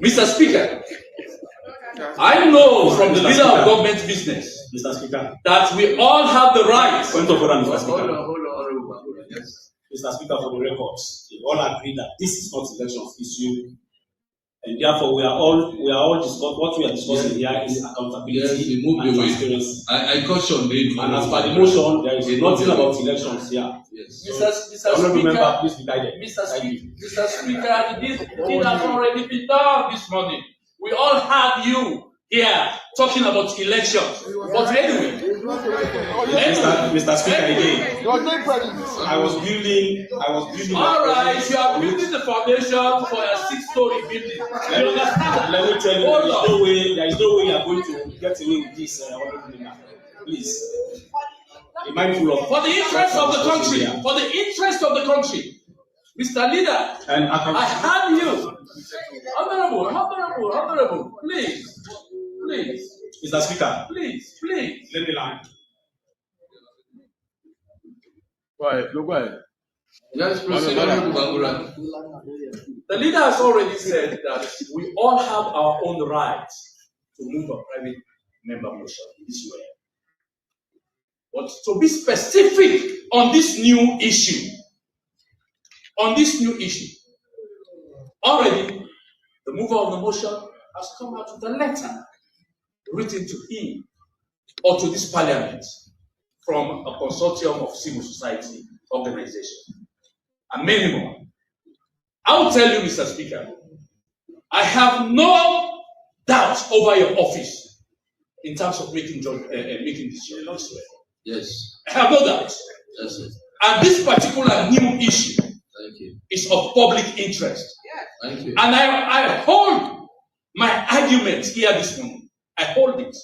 Mr. Speaker, I know from the leader of government business, Mr. Speaker. that we all have the right. Point of order, Mr. Speaker. Hold on. Yes. Mr. Speaker, for the records, we all agree that this is not elections issue, and therefore we are all discussing what we are discussing here is accountability and transparency. I caution you. And as per the motion, there is nothing about elections here. Yes. Mr. Honourable Speaker, member, please be guided. Mr. Speaker, this has already been done this morning. We all had you here talking about elections. But anyway, Mr. Speaker, again, I was building. All right, you are building the foundation for a 6-story building. You understand? Let me tell you, there is no way you are going to get away with this. Please, be mindful of. For the interest of the country, Mr. Leader, And I have you. Honorable, please. Mr. Speaker, Please. let me land. Go ahead. Yes, proceed, Honorable Bangura. The leader has already said that we all have our own rights to move a private member motion this way. But to be specific on this new issue, already the mover of the motion has come out with a letter written to him or to this parliament from a consortium of civil society organizations, and many more. I will tell you, Mr. Speaker, I have no doubt over your office in terms of making decisions elsewhere. Yes. I have no doubt. Yes, sir. And this particular new issue Thank you. is of public interest. Thank you. And I hold my argument here this morning. I hold it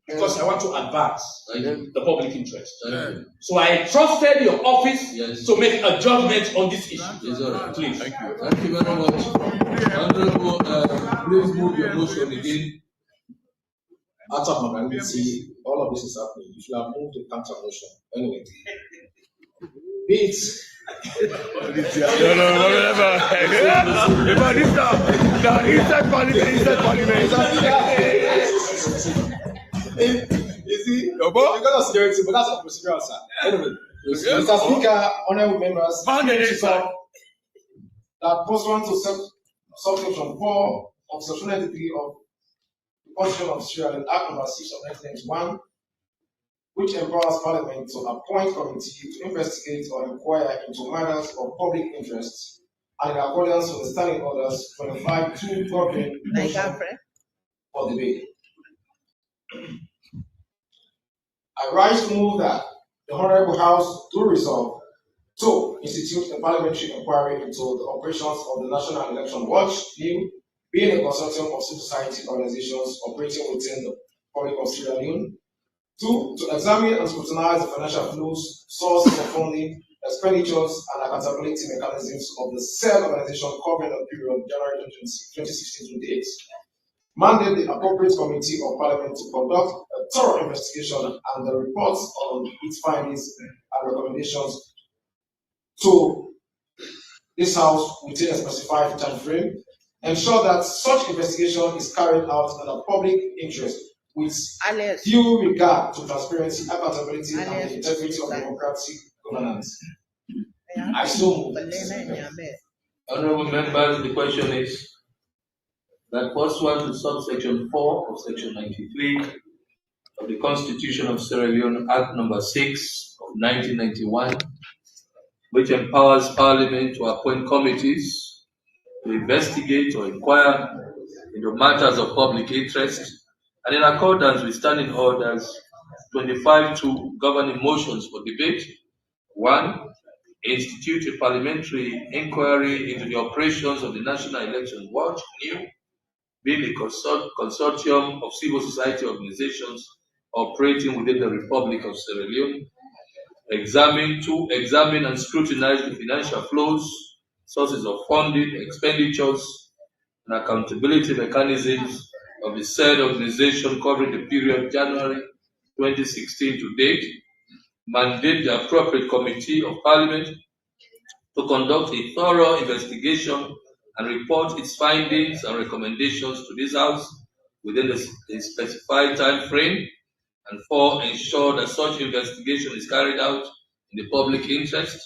because I want to advance the public interest. Thank you. So I trusted your office Yes. to make a judgment on this issue. Yes, all right. Please. Thank you very much. Honorable, please move your motion again. Out of magnanimity, all of this is happening. You should have moved the counter motion. Anyway. Beat. You see, because of security, but that's a procedural, sir. Anyway, Mr. Speaker, honorable members, that pursuant to subsection 4 of section 93 of the Constitution of Sierra Leone, Act number 6 of 1991, which empowers Parliament to appoint committee to investigate or inquire into matters of public interest, and in accordance with the standing orders 25-2 governing for debate. I rise to move that the Honorable House do resolve to institute a parliamentary inquiry into the operations of the National Election Watch, being a consortium of civil society organizations operating within the Republic of Sierra Leone. 2, to examine and scrutinize the financial flows, sources of funding, expenditures, and accountability mechanisms of the said organization covering the period January 2016 to date. Mandate the appropriate committee of Parliament to conduct a thorough investigation and the reports on its findings and recommendations to this House within a specified time frame. Ensure that such investigation is carried out in the public interest with due regard to transparency, accountability, and the integrity of democratic governance. I so move. Honorable members, the question is that pursuant to subsection 4 of section 93 of the Constitution of Sierra Leone, Act number 6 of 1991, which empowers Parliament to appoint committees to investigate or inquire into matters of public interest, and in accordance with standing orders 25-2 governing motions for debate. 1. Institute a parliamentary inquiry into the operations of the National Election Watch, new, being a consortium of civil society organizations operating within the Republic of Sierra Leone. Examine and scrutinize the financial flows, sources of funding, expenditures, and accountability mechanisms of the said organization covering the period January 2016 to date. Mandate the appropriate committee of Parliament to conduct a thorough investigation and report its findings and recommendations to this House within a specified time frame. And 4, ensure that such investigation is carried out in the public interest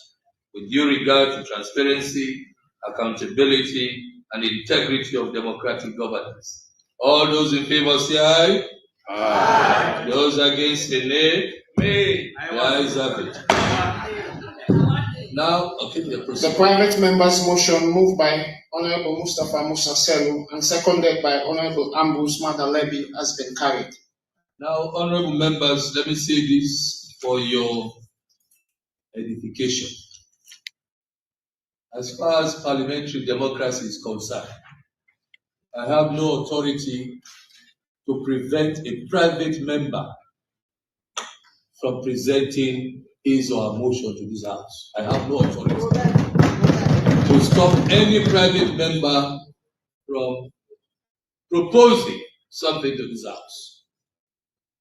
with due regard to transparency, accountability, and integrity of democratic governance. All those in favor say aye. Aye. Those against say nay. Nay. The ayes have it. Now, okay, the private member's motion moved by Honorable Mustafa Musa Selu and seconded by Honorable Ambrose Madalebi has been carried. Now, honorable members, let me say this for your edification. As far as parliamentary democracy is concerned, I have no authority to prevent a private member from presenting his or her motion to this House. I have no authority to stop any private member from proposing something to this House.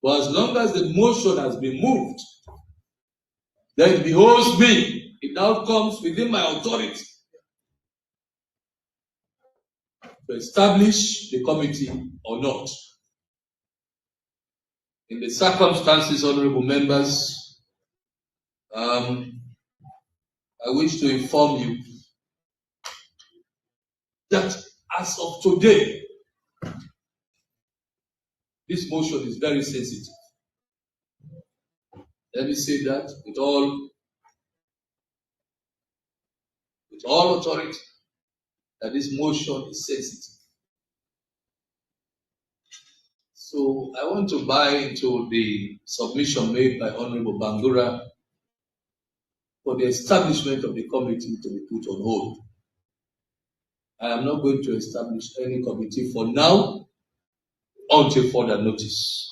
But as long as the motion has been moved, then it behoves me. It now comes within my authority to establish the committee or not. In the circumstances, honorable members, I wish to inform you that as of today, this motion is very sensitive. Let me say that with all authority, that this motion is sensitive. So I want to buy into the submission made by Honorable Bangura for the establishment of the committee to be put on hold. I am not going to establish any committee for now until further notice.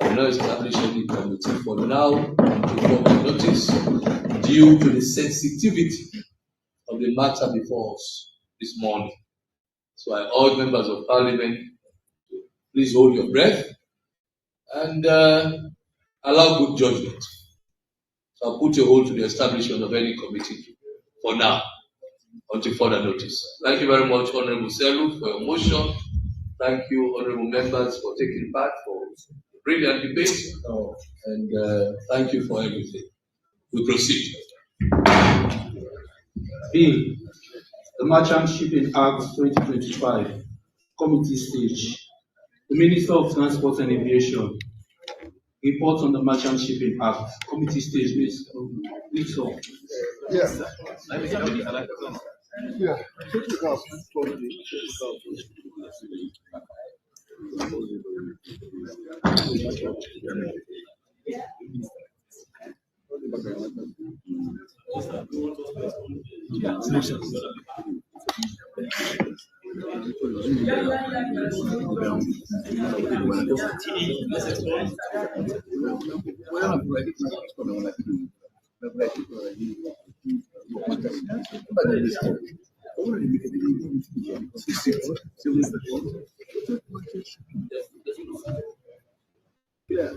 I will not establish any committee for now until further notice due to the sensitivity of the matter before us this morning. So I urge members of parliament to please hold your breath and allow good judgment. So I'll put a hold to the establishment of any committee for now until further notice. Thank you very much, Honorable Selu, for your motion. Thank you, honorable members, for taking part for brilliant debate, and thank you for everything. We proceed. B. The Merchant Shipping Act 2025, Committee Stage. The Minister of Transport and Aviation. Report on the Merchant Shipping Act, Committee Stage, please. Yeah. Yeah.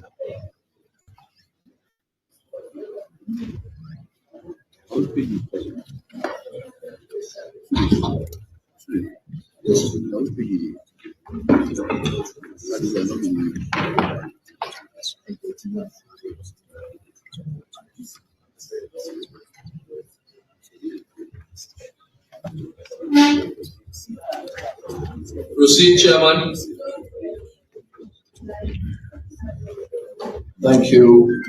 Proceed, Chairman. Thank you,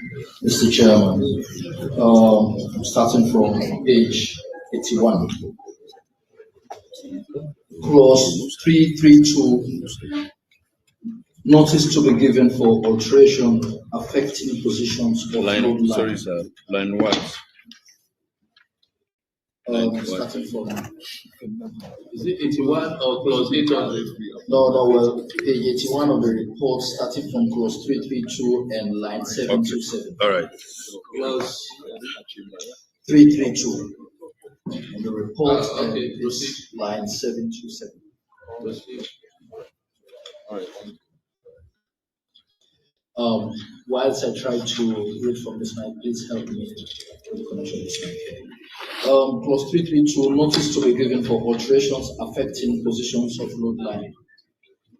Mr. Chairman. Starting from page 81. Clause 332. Notice to be given for alteration affecting positions of line. Sorry, sir. Line what? Starting from. Is it 81 or clause 800? No, page 81 of the report, starting from clause 332 and line 727. Okay. All right. Clause 332 in the report, and this line 727. Proceed. All right. whilst I try to read from this mic, please help me with the connection of this mic here. Clause 332, notice to be given for alterations affecting positions of load line.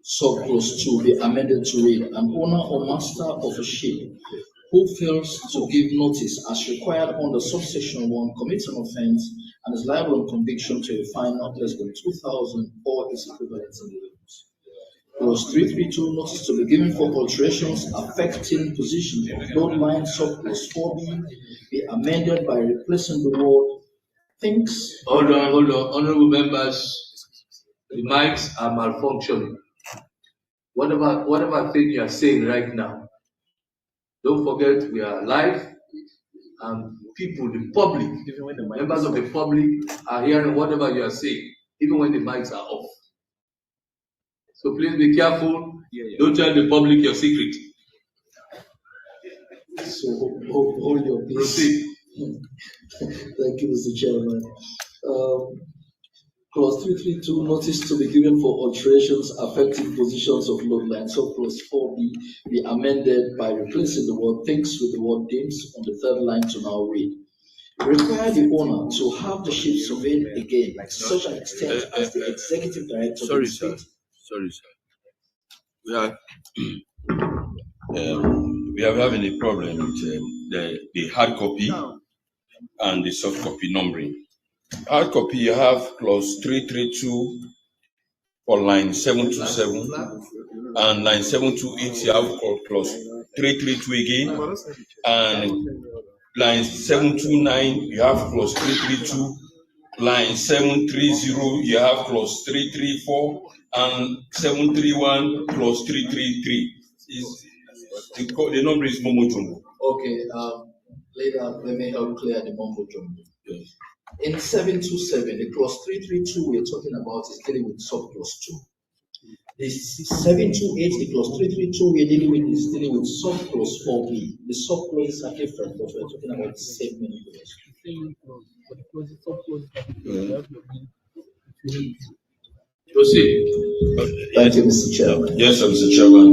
Subclause 2 be amended to read, an owner or master of a ship who fails to give notice as required under subsection 1 commits an offence and is liable on conviction to a fine not less than 2,000 or its equivalent in livings. Clause 332, notice to be given for alterations affecting position of load line. Subclause 4b be amended by replacing the word thinks. Hold on. Honorable members, the mics are malfunctioning. Whatever thing you are saying right now, don't forget we are live and people, the public, members of the public are hearing whatever you are saying, even when the mics are off. So please be careful. Don't tell the public your secret. So hold your peace. Proceed. Thank you, Mr. Chairman. Clause 332, notice to be given for alterations affecting positions of load line. So clause 4b be amended by replacing the word thinks with the word deems on the third line to now read. Require the owner to have the ship surveyed again to such an extent as the executive director of the state. Sorry, sir. We are having a problem with the hard copy and the soft copy numbering. Hard copy, you have clause 332 for line 727, and line 728 you have clause 332 again, and line 729 you have clause 332, line 730 you have clause 334, and 731 clause 333. The number is Momo Jumbo. Okay, later let me help clear the mumbo jumbo. Yes. In 727, the clause 332 we're talking about is dealing with subclause 2. The 728, the clause 332 we're dealing with is dealing with subclause 4b. The subclauses are different, but we're talking about the same many clauses. Proceed. Thank you, Mr. Chairman. Yes, sir, Mr. Chairman.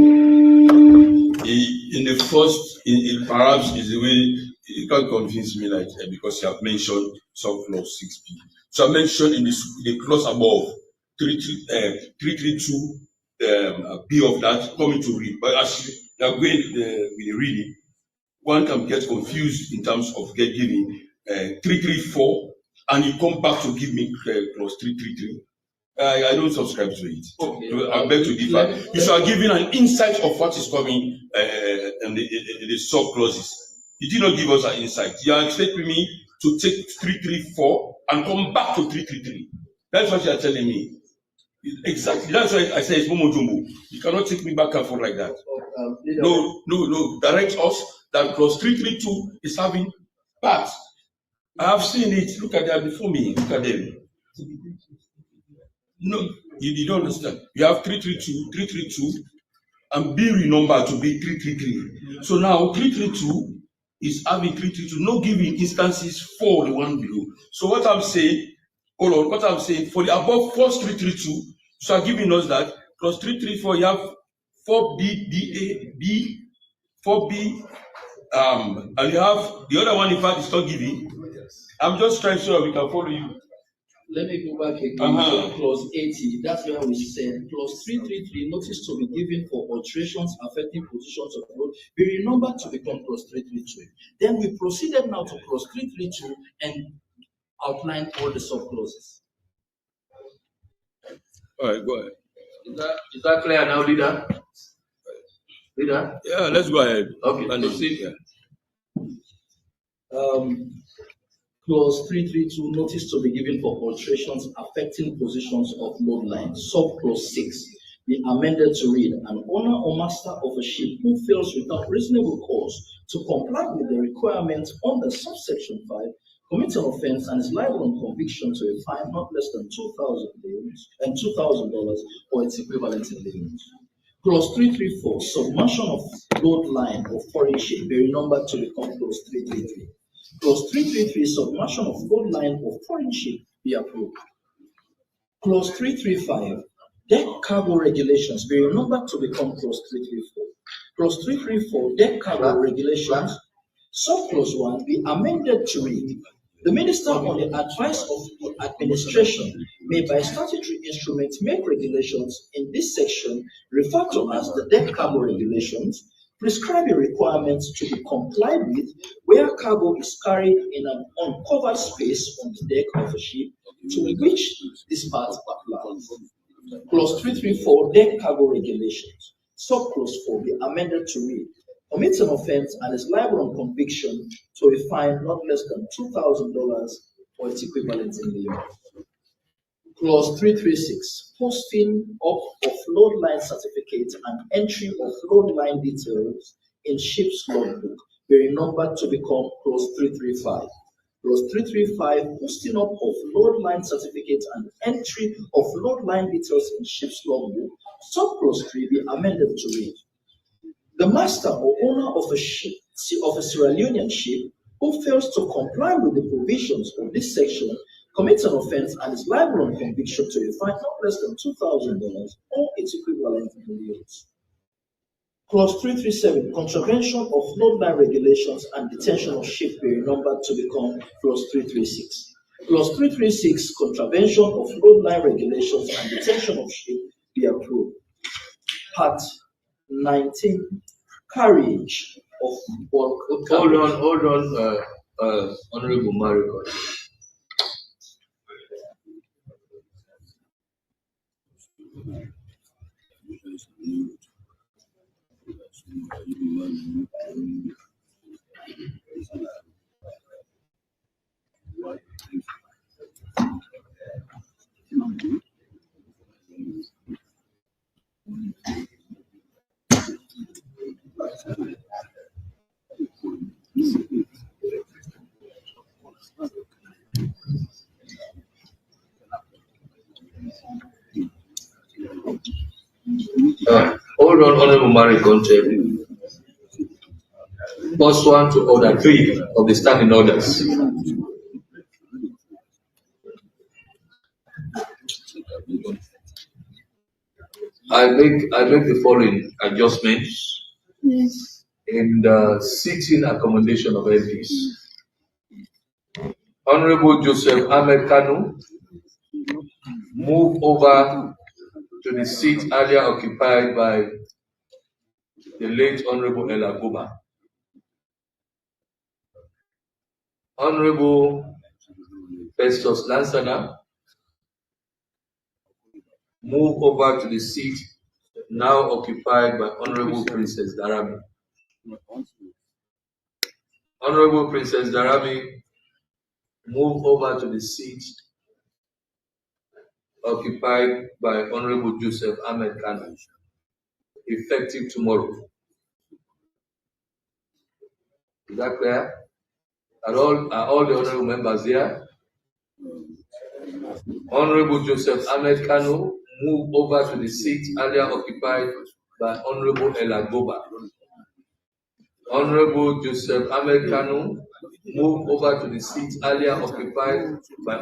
In the first, perhaps is the way you can't convince me like because you have mentioned subclause 6b. So I mentioned in the clause above 332 b of that coming to read. But as you are going with the reading, one can get confused in terms of giving 334 and you come back to give me clause 333. I don't subscribe to it. Okay. So I beg to differ. You should have given an insight of what is coming in the sub clauses. You did not give us an insight. You are expecting me to take 334 and come back to 333. That's what you are telling me. Exactly. That's why I say it's Momo Jumbo. You cannot take me back and forth like that. No. Direct us that clause 332 is having parts. I have seen it. Look at that before me. Look at them. No, you don't understand. You have 332, and B renumbered to be 333. So now 332 is having 332, not giving instances for the one below. So what I'm saying, for the above first 332, so I'm giving us that plus 334, you have 4B, B, 4B, and you have the other one, in fact, is not giving. I'm just trying so that we can follow you. Let me go back again. Clause 80, that's where we said clause 333, notice to be given for alterations affecting positions of load be renumbered to become clause 332. Then we proceeded now to clause 332 and outlined all the subclauses. All right, go ahead. Is that clear now, leader? Leader? Yeah, let's go ahead. Okay, proceed. Clause 332, notice to be given for alterations affecting positions of load line. Subclause 6 be amended to read, an owner or master of a ship who fails without reasonable cause to comply with the requirements under subsection 5 commits an offense and is liable on conviction to a fine not less than $2,000 or its equivalent in livings. Clause 334, submersion of load line of foreign ship be renumbered to become clause 333. Clause 333, submersion of load line of foreign ship be approved. Clause 335, deck cargo regulations be renumbered to become clause 334. Clause 334, deck cargo regulations, subclause 1 be amended to read: the minister, on the advice of the administration, may by statutory instruments make regulations in this section referred to as the deck cargo regulations, prescribing requirements to be complied with where cargo is carried in an uncovered space on the deck of a ship to which this part applies. Clause 334, deck cargo regulations, subclause 4 be amended to read: commits an offense and is liable on conviction to a fine not less than $2,000 or its equivalent in the year. Clause 336, posting up of load line certificate and entry of load line details in ship's logbook, being numbered to become clause 335. Clause 335, posting up of load line certificate and entry of load line details in ship's logbook, subclause 3 be amended to read: the master or owner of a ship, of a Sierra Leonean ship, who fails to comply with the provisions of this section commits an offense and is liable on conviction to a fine not less than $2,000 or its equivalent in euros. Clause 337, contravention of load line regulations and detention of ship being numbered to become clause 336. Clause 336, contravention of load line regulations and detention of ship be approved. Part 19, carriage of bulk. Hold on, Honorable Maricon. Hold on, Honorable Maricon. Pursuant to Order 3 of the Standing Orders, I make the following adjustments in the seating accommodation of MPs. Honorable Joseph Ahmed Kanu move over to the seat earlier occupied by the late Honorable Ella Goma. Honorable Festus Lansana move over to the seat now occupied by Honorable Princess Darami. Honorable Princess Darami move over to the seat occupied by Honorable Joseph Ahmed Kanu, effective tomorrow. Is that clear? Are all the honorable members here? Honorable Joseph Ahmed Kanu move over to the seat earlier occupied by Honorable Ella Goba. Honorable Joseph Ahmed Kanu move over to the seat earlier occupied by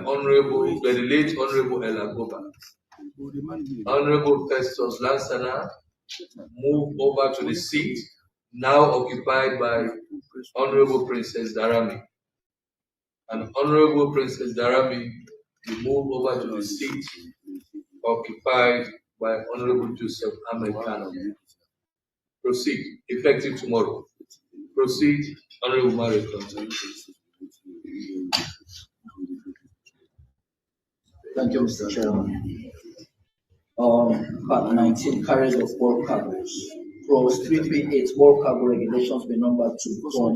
the late Honorable Ella Goba. Honorable Festus Lansana move over to the seat now occupied by Honorable Princess Darami. And Honorable Princess Darami will move over to the seat occupied by Honorable Joseph Ahmed Kanu. Proceed, effective tomorrow. Proceed, Honorable Maricon. Thank you, Mr. Chairman. Part 19, carriage of bulk cargos. Clause 338, bulk cargo regulations be numbered to become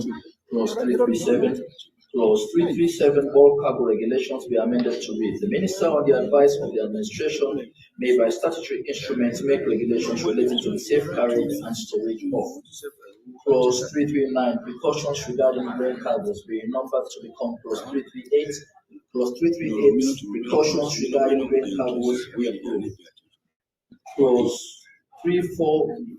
clause 337. Clause 337, bulk cargo regulations be amended to read: the minister, on the advice of the administration, may by statutory instruments make regulations relating to the safe carriage and storage of. Clause 339, precautions regarding grain cargoes be numbered to become clause 338. Clause 338, precautions regarding grain cargoes be approved. Clause 340,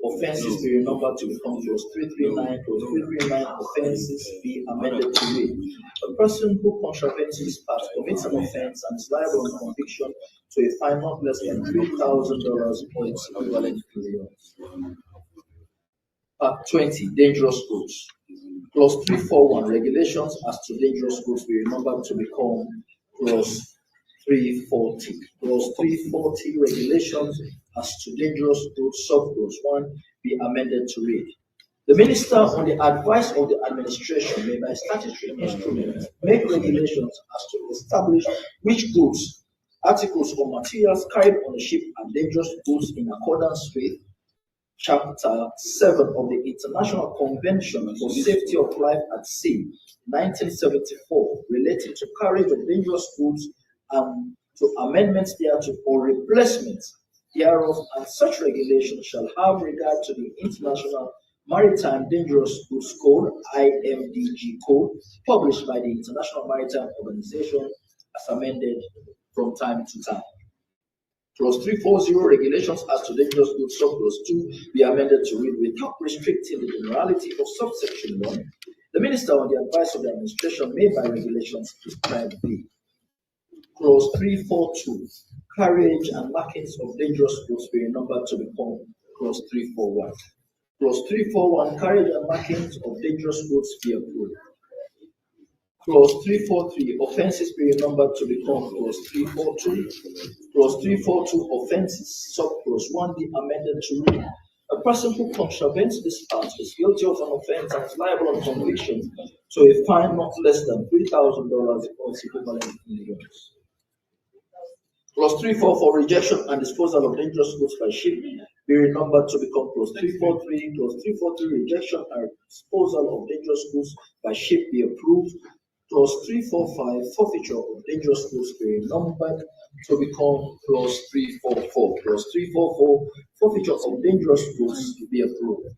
offences be renumbered to become clause 339. Clause 339, offences be amended to read: a person who contravenes this part commits an offence and is liable on conviction to a fine not less than $3,000 or its equivalent. Part 20, dangerous goods. Clause 341, regulations as to dangerous goods be remembered to become clause 340. Clause 340, regulations as to dangerous goods, sub-clause 1, be amended to read. The minister, on the advice of the administration, may by statutory instrument make regulations as to establish which goods, articles, or materials carried on a ship are dangerous goods in accordance with Chapter 7 of the International Convention for Safety of Life at Sea, 1974, relating to carriage of dangerous goods and to amendments thereto or replacements thereof, and such regulations shall have regard to the International Maritime Dangerous Goods Code, IMDG Code, published by the International Maritime Organization as amended from time to time. Clause 340, regulations as to dangerous goods, sub-clause 2, be amended to read without restricting the generality of subsection 1. The minister, on the advice of the administration, may by regulations prescribe the Clause 342, carriage and markings of dangerous goods be renumbered to become Clause 341. Clause 341, carriage and markings of dangerous goods be approved. Clause 343, offences be renumbered to become Clause 342. Clause 342, offences, sub-clause 1 be amended to read. A person who contravenes this part is guilty of an offence and is liable on conviction to a fine not less than $3,000 or its equivalent in millions. Clause 344, rejection and disposal of dangerous goods by ship be renumbered to become Clause 343. Clause 343, rejection and disposal of dangerous goods by ship be approved. Clause 345, forfeiture of dangerous goods be renumbered to become Clause 344. Clause 344, forfeiture of dangerous goods be approved.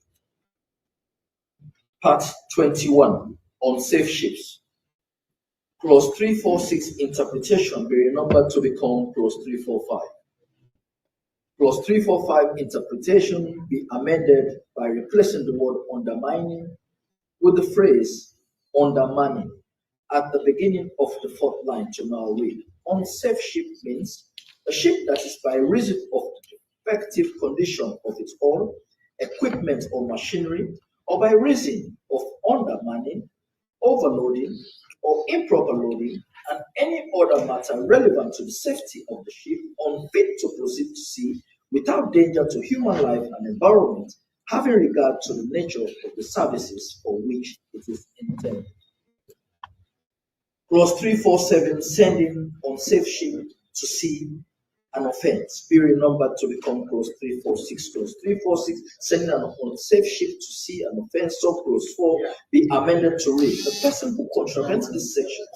Part 21, unsafe ships. Clause 346, interpretation be renumbered to become Clause 345. Clause 345, interpretation be amended by replacing the word undermining with the phrase undermining at the beginning of the fourth line to now read. Unsafe ship means a ship that is by reason of the defective condition of its hull, equipment or machinery, or by reason of undermining, overloading, or improper loading, and any other matter relevant to the safety of the ship, unfit to proceed to sea without danger to human life and environment, having regard to the nature of the services for which it is intended. Clause 347, sending unsafe ship to sea, an offense, be renumbered to become Clause 346. Clause 346, sending an unsafe ship to sea, an offense, so Clause 4 be amended to read. The person who contravenes this section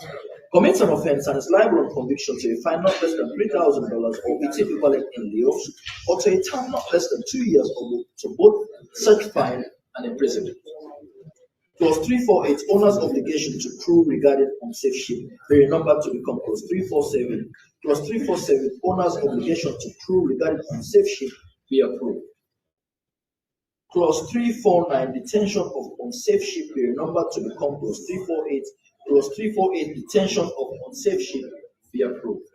commits an offense and is liable on conviction to a fine not less than $3,000 or its equivalent in lieu, or to a term not less than 2 years or to both such fine and imprisonment. Clause 348, owner's obligation to crew regarding unsafe ship be renumbered to become Clause 347. Clause 347, owner's obligation to crew regarding unsafe ship be approved. Clause 349, detention of unsafe ship be renumbered to become Clause 348. Clause 348, detention of unsafe ship be approved.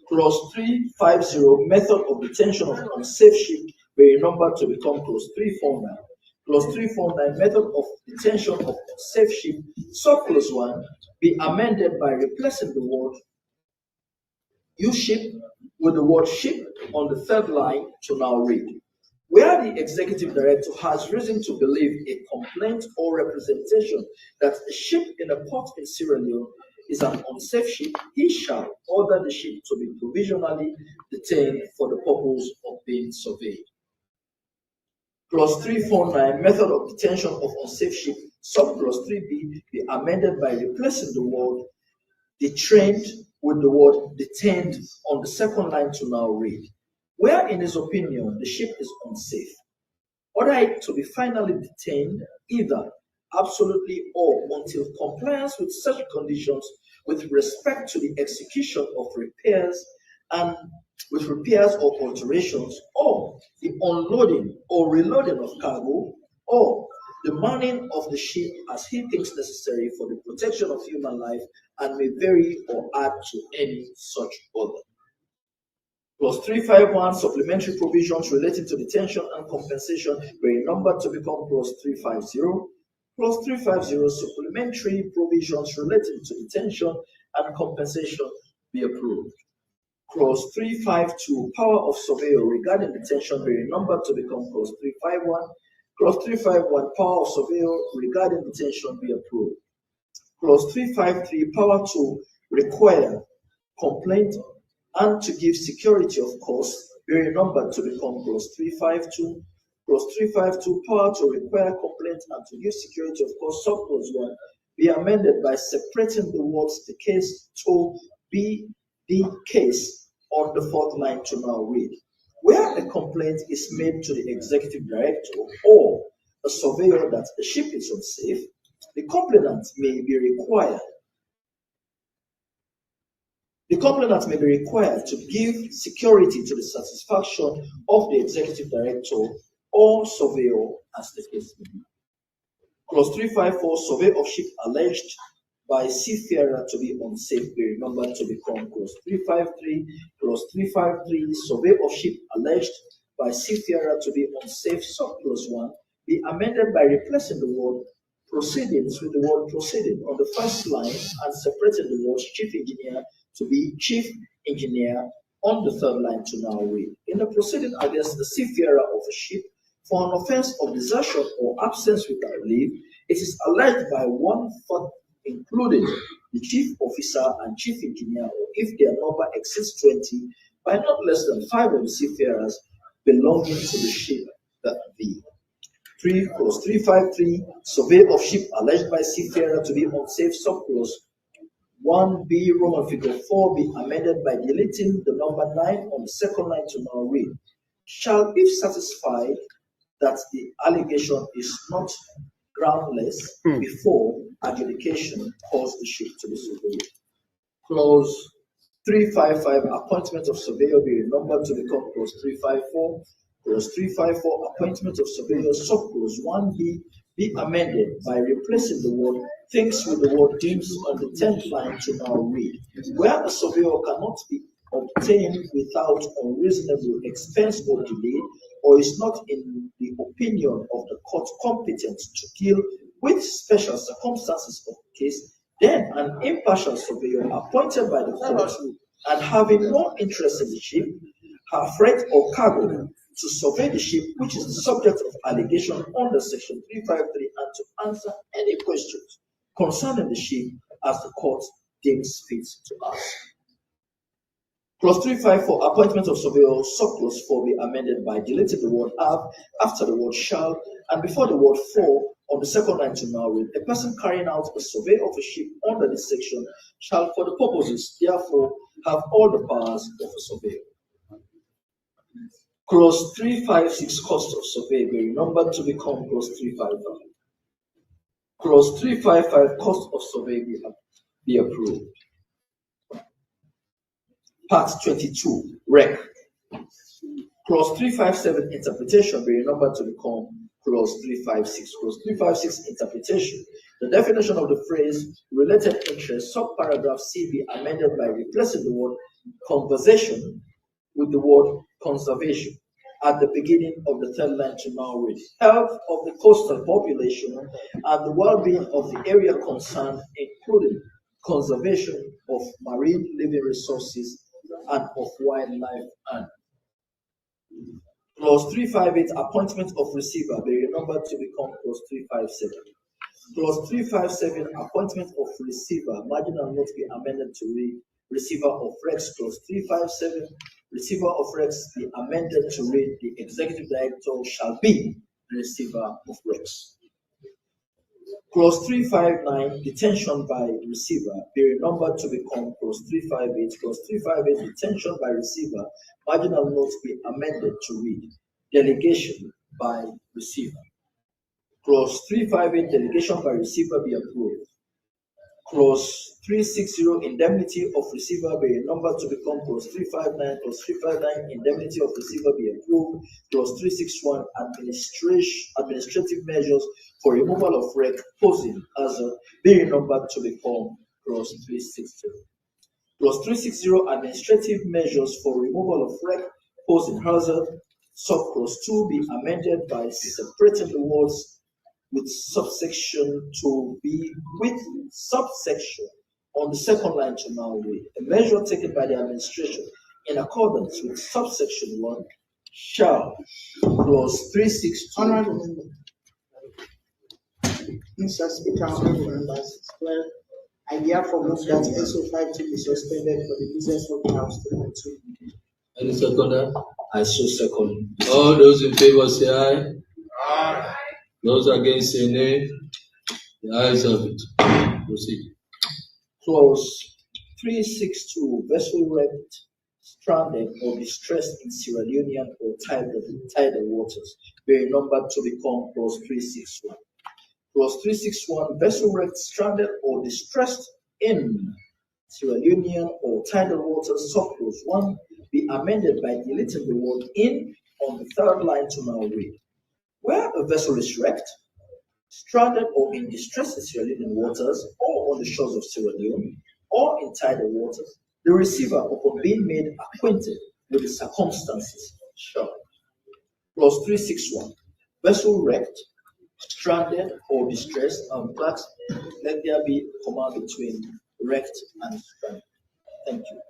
Clause 350, method of detention of unsafe ship be renumbered to become Clause 349. Clause 349, method of detention of unsafe ship, sub-clause 1, be amended by replacing the word use ship with the word ship on the third line to now read. Where the executive director has reason to believe a complaint or representation that a ship in a port in Sierra Leone is an unsafe ship, he shall order the ship to be provisionally detained for the purpose of being surveyed. Clause 349, method of detention of unsafe ship, sub-clause 3b, be amended by replacing the word detrained with the word detained on the second line to now read. Where in his opinion the ship is unsafe, order it to be finally detained either absolutely or until compliance with such conditions with respect to the execution of repairs and with repairs or alterations, or the unloading or reloading of cargo, or the manning of the ship as he thinks necessary for the protection of human life and may vary or add to any such order. Clause 351, supplementary provisions relating to detention and compensation were numbered to become Clause 350. Clause 350, supplementary provisions relating to detention and compensation be approved. Clause 352, power of surveyor regarding detention be numbered to become Clause 351. Clause 351, power of surveyor regarding detention be approved. Clause 353, power to require complaint and to give security of course be renumbered to become Clause 352. Clause 352, power to require complaint and to give security of course, subclause 1, be amended by separating the words the case to be the case on the fourth line to now read. Where a complaint is made to the executive director or a surveyor that the ship is unsafe, the complainant may be required to give security to the satisfaction of the executive director or surveyor as the case may be. Clause 354, survey of ship alleged by seafarer to be unsafe be remembered to become Clause 353. Clause 353, survey of ship alleged by seafarer to be unsafe, subclause 1, be amended by replacing the word proceedings with the word proceeding on the first line and separating the word chief engineer to be chief engineer on the third line to now read. In the proceeding against the seafarer of a ship for an offense of desertion or absence without leave, it is alleged by 1/4, including the chief officer and chief engineer, or if their number exceeds 20, by not less than 5 of the seafarers belonging to the ship that be. Clause 353, survey of ship alleged by seafarer to be unsafe, subclause 1b, Roman figure 4, be amended by deleting the number 9 on the second line to now read. Shall, if satisfied that the allegation is not groundless before adjudication, cause the ship to be surveyed. Clause 355, appointment of surveyor be renumbered to become Clause 354. Clause 354, appointment of surveyor, subclause 1b, be amended by replacing the word things with the word deems on the 10th line to now read. Where a surveyor cannot be obtained without unreasonable expense or delay, or is not in the opinion of the court competent to deal with special circumstances of the case, then an impartial surveyor appointed by the court and having no interest in the ship, her freight or cargo, to survey the ship which is the subject of allegation under section 353 and to answer any questions concerning the ship as the court deems fit to ask. Clause 354, appointment of surveyor, subclause 4 be amended by deleting the word have after the word shall and before the word for on the second line to now read. A person carrying out a survey of a ship under this section shall for the purposes therefore have all the powers of a surveyor. Clause 356, cost of survey be renumbered to become Clause 355. Clause 355, cost of survey be approved. Part 22, Rec. Clause 357, interpretation be renumbered to become Clause 356. Clause 356, interpretation. The definition of the phrase related interest, subparagraph C, be amended by replacing the word conversation with the word conservation at the beginning of the third line to now read. Health of the coastal population and the well-being of the area concerned, including conservation of marine living resources and of wildlife. And Clause 358, appointment of receiver be renumbered to become Clause 357. Clause 357, appointment of receiver, marginal note be amended to read receiver of Rex. Clause 357, receiver of Rex be amended to read the executive director shall be the receiver of Rex. Clause 359, detention by receiver be renumbered to become Clause 358. Clause 358, detention by receiver, marginal notes be amended to read delegation by receiver. Clause 358, delegation by receiver be approved. Clause 360, indemnity of receiver be renumbered to become Clause 359. Clause 359, indemnity of receiver be approved. Clause 361, administrative measures for removal of wreck posing as be renumbered to become Clause 360. Clause 360, administrative measures for removal of wreck posed in hazard. Subclause 2 be amended by separating the words with subsection to be with subsection on the second line to now read. A measure taken by the administration in accordance with subsection 1 shall. Clause 362. Honorable Member. Mr. Speaker, honorable members, well, I therefore move that SO5 to be suspended for the business of the House to continue. Any seconder? I so second. All those in favor say aye. Aye. Those against say nay. The ayes have it. Proceed. Clause 362, vessel wrecked, stranded, or distressed in Sierra Leonean or tidal waters, being numbered to become clause 361. Clause 361, vessel wrecked, stranded, or distressed in Sierra Leonean or tidal waters, subclause 1, be amended by deleting the word in on the third line to now read. Where a vessel is wrecked, stranded, or in distress in Sierra Leonean waters, or on the shores of Sierra Leone, or in tidal waters, the receiver, upon being made acquainted with the circumstances, shall. Clause 361, vessel wrecked, stranded, or distressed, and that let there be a comma between wrecked and stranded. Thank you.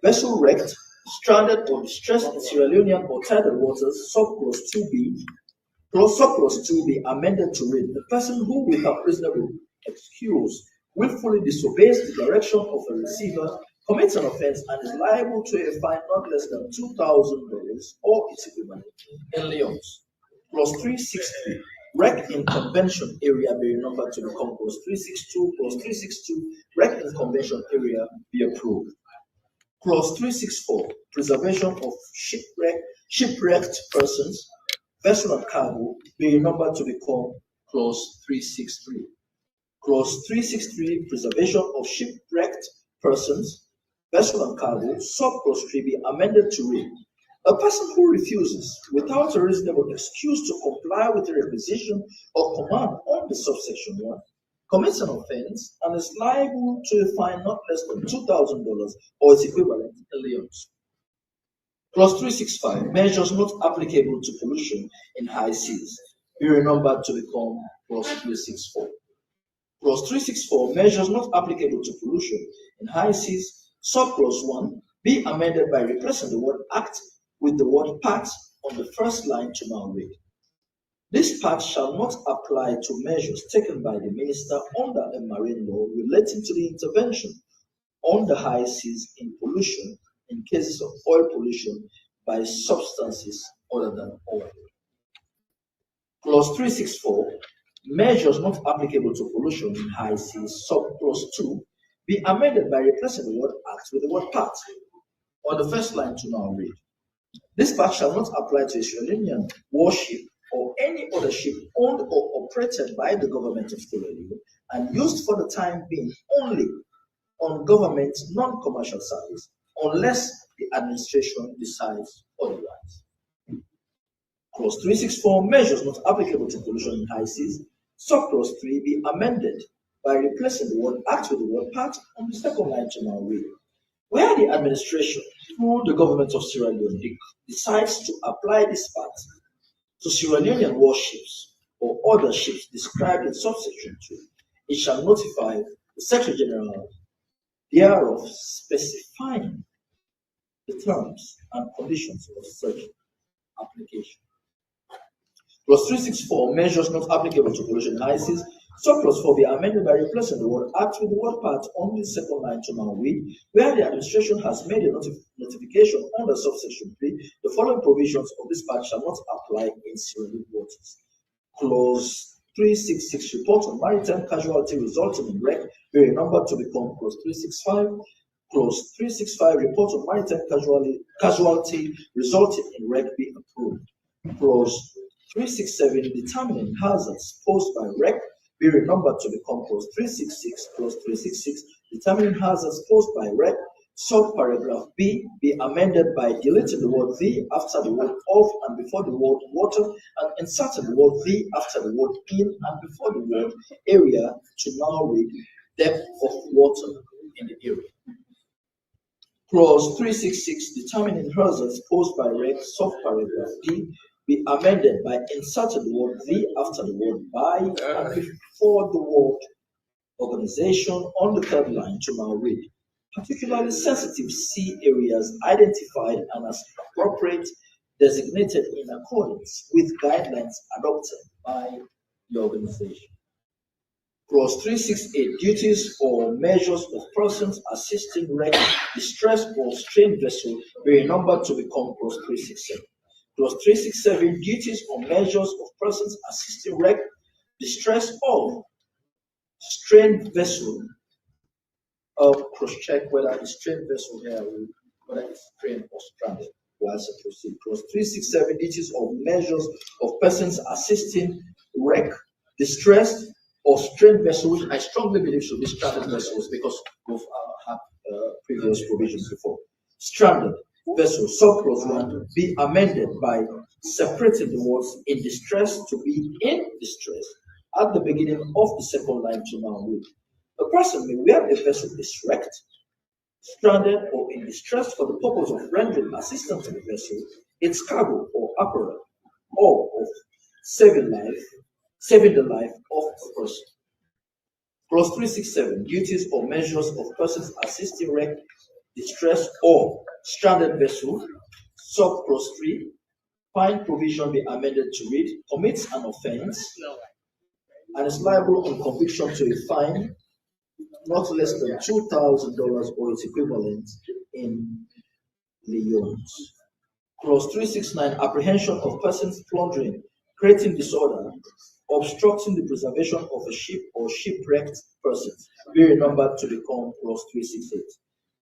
Vessel wrecked, stranded, or distressed in Sierra Leonean or tidal waters, subclause 2b, subclause 2 be amended to read: the person who, without reasonable excuse, willfully disobeys the direction of a receiver commits an offense and is liable to a fine not less than $2,000 or its equivalent in leons. Clause 363, wreck in convention area be numbered to become clause 362. Clause 362, wreck in convention area be approved. Clause 364, preservation of shipwrecked persons, vessel and cargo be numbered to become clause 363. Clause 363, preservation of shipwrecked persons, vessel and cargo, subclause 3 be amended to read: a person who refuses, without a reasonable excuse, to comply with the requisition or command under subsection 1, commits an offense and is liable to a fine not less than $2,000 or its equivalent in leons. Clause 365, measures not applicable to pollution in high seas be renumbered to become clause 364. Clause 364, measures not applicable to pollution in high seas, subclause 1, be amended by replacing the word act with the word part on the first line to now read: this part shall not apply to measures taken by the minister under a marine law relating to the intervention on the high seas in pollution in cases of oil pollution by substances other than oil. Clause 364, measures not applicable to pollution in high seas, subclause 2, be amended by replacing the word act with the word part on the first line to now read: this part shall not apply to a Sierra Leonean warship or any other ship owned or operated by the government of Sierra Leone and used for the time being only on government non-commercial service, unless the administration decides otherwise. Clause 364, measures not applicable to pollution in high seas, subclause 3 be amended by replacing the word act with the word part on the second line to now read: where the administration, through the government of Sierra Leone, decides to apply this part to Sierra Leonean warships or other ships described in subsection 2, it shall notify the Secretary General thereof, specifying the terms and conditions of such application. Clause 364, measures not applicable to pollution in high seas, subclause 4 be amended by replacing the word act with the word part on the second line to now read: where the administration has made a notification under subsection 3, the following provisions of this part shall not apply in Sierra Leone waters. Clause 366, report on maritime casualty resulting in wreck be renumbered to become clause 365. Clause 365, report on maritime casualty resulting in wreck be approved. Clause 367, determining hazards posed by wreck be renumbered to become clause 366. Clause 366, determining hazards posed by wreck, subparagraph B, be amended by deleting the word the after the word of and before the word water, and inserting the word the after the word in and before the word area to now read depth of water in the area. Clause 366, determining hazards posed by rec, subparagraph D, be amended by inserting the word the after the word by and before the word organization on the third line to now read. Particularly sensitive sea areas identified and as appropriate designated in accordance with guidelines adopted by the organization. Clause 368, duties or measures of persons assisting wreck, distressed or strained vessel be renumbered to become clause 367. Clause 367, duties or measures of persons assisting wreck, distressed or strained vessel. Cross-check whether the strained vessel here, whether it's strained or stranded whilst it proceeds. Clause 367, duties or measures of persons assisting wreck, distressed or strained vessels, which I strongly believe should be stranded vessels because we've had previous provisions before. Stranded vessels, subclause 1, be amended by separating the words in distress to be in distress at the beginning of the second line to now read. A person may where a vessel is wrecked, stranded, or in distress for the purpose of rendering assistance to the vessel, its cargo or apparel, or of saving the life of a person. Clause 367, duties or measures of persons assisting wreck, distress, or stranded vessel. Subclause 3, fine provision be amended to read, commits an offense and is liable on conviction to a fine not less than $2,000 or its equivalent in leons. Clause 369, apprehension of persons plundering, creating disorder, obstructing the preservation of a ship or shipwrecked persons, be renumbered to become clause 368.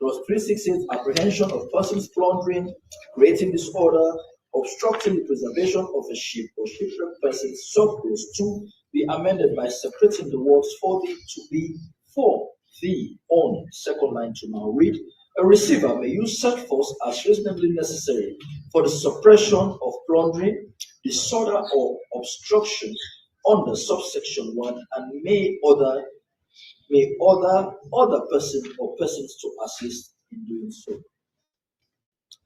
Clause 368, apprehension of persons plundering, creating disorder, obstructing the preservation of a ship or shipwrecked persons, subclause 2, be amended by separating the words for the to be for the on second line to now read. A receiver may use such force as reasonably necessary for the suppression of plundering, disorder, or obstruction under subsection 1 and may order other person or persons to assist in doing so.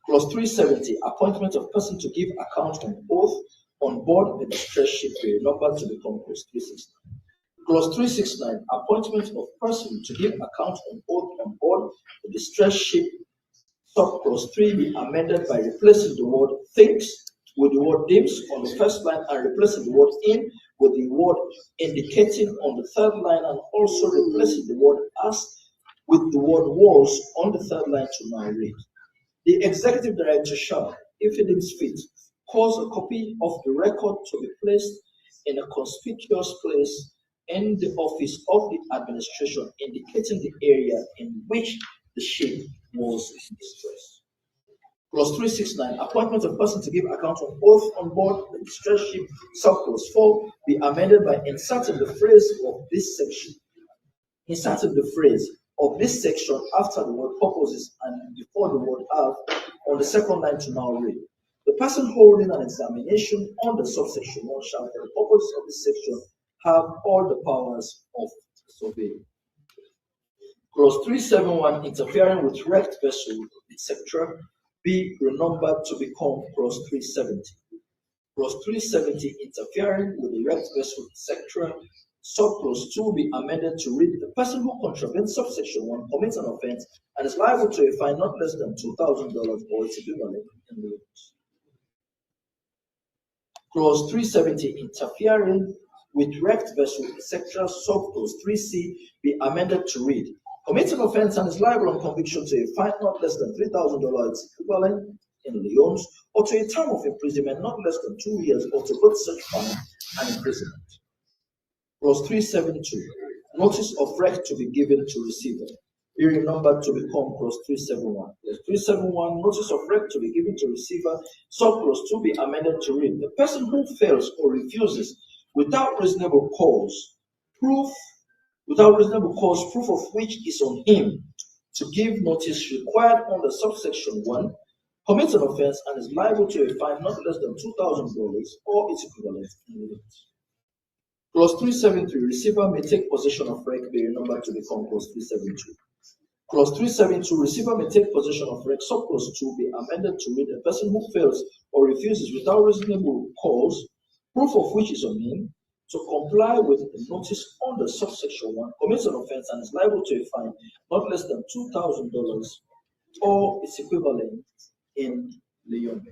Clause 370, appointment of person to give account on oath on board a distress ship be renumbered to become clause 369. Clause 369, appointment of person to give account on oath on board a distress ship. Subclause 3 be amended by replacing the word thinks with the word deems on the first line and replacing the word in with the word indicating on the third line and also replacing the word as with the word was on the third line to now read. The executive director shall, if it deems fit, cause a copy of the record to be placed in a conspicuous place in the office of the administration indicating the area in which the ship was in distress. Clause 369, appointment of person to give account on oath on board the distress ship, subclause 4, be amended by inserting the phrase of this section. Inserting the phrase of this section after the word purposes and before the word have on the second line to now read. The person holding an examination under subsection 1 shall, for the purposes of this section, have all the powers of survey. Clause 371, interfering with wrecked vessel, etc., be renumbered to become clause 370. Clause 370, interfering with the wrecked vessel, etc., subclause 2 be amended to read, the person who contravenes subsection 1 commits an offense and is liable to a fine not less than $2,000 or its equivalent in leons. Clause 370, interfering with wrecked vessel, etc., subclause 3C be amended to read, commits an offense and is liable on conviction to a fine not less than $3,000 its equivalent in leons or to a term of imprisonment not less than 2 years or to both such fine and imprisonment. Clause 372, notice of wreck to be given to receiver, be renumbered to become clause 371. Clause 371, notice of wreck to be given to receiver, subclause 2 be amended to read, the person who fails or refuses without reasonable cause, proof of which is on him to give notice required under subsection 1, commits an offense and is liable to a fine not less than $2,000 or its equivalent in leons. Clause 373, receiver may take possession of wreck be renumbered to become clause 372. Clause 372, receiver may take possession of rec. Subclause 2 be amended to read: a person who fails or refuses without reasonable cause, proof of which is obtained, to comply with the notice under subsection 1 commits an offense and is liable to a fine not less than $2,000 or its equivalent in Leon.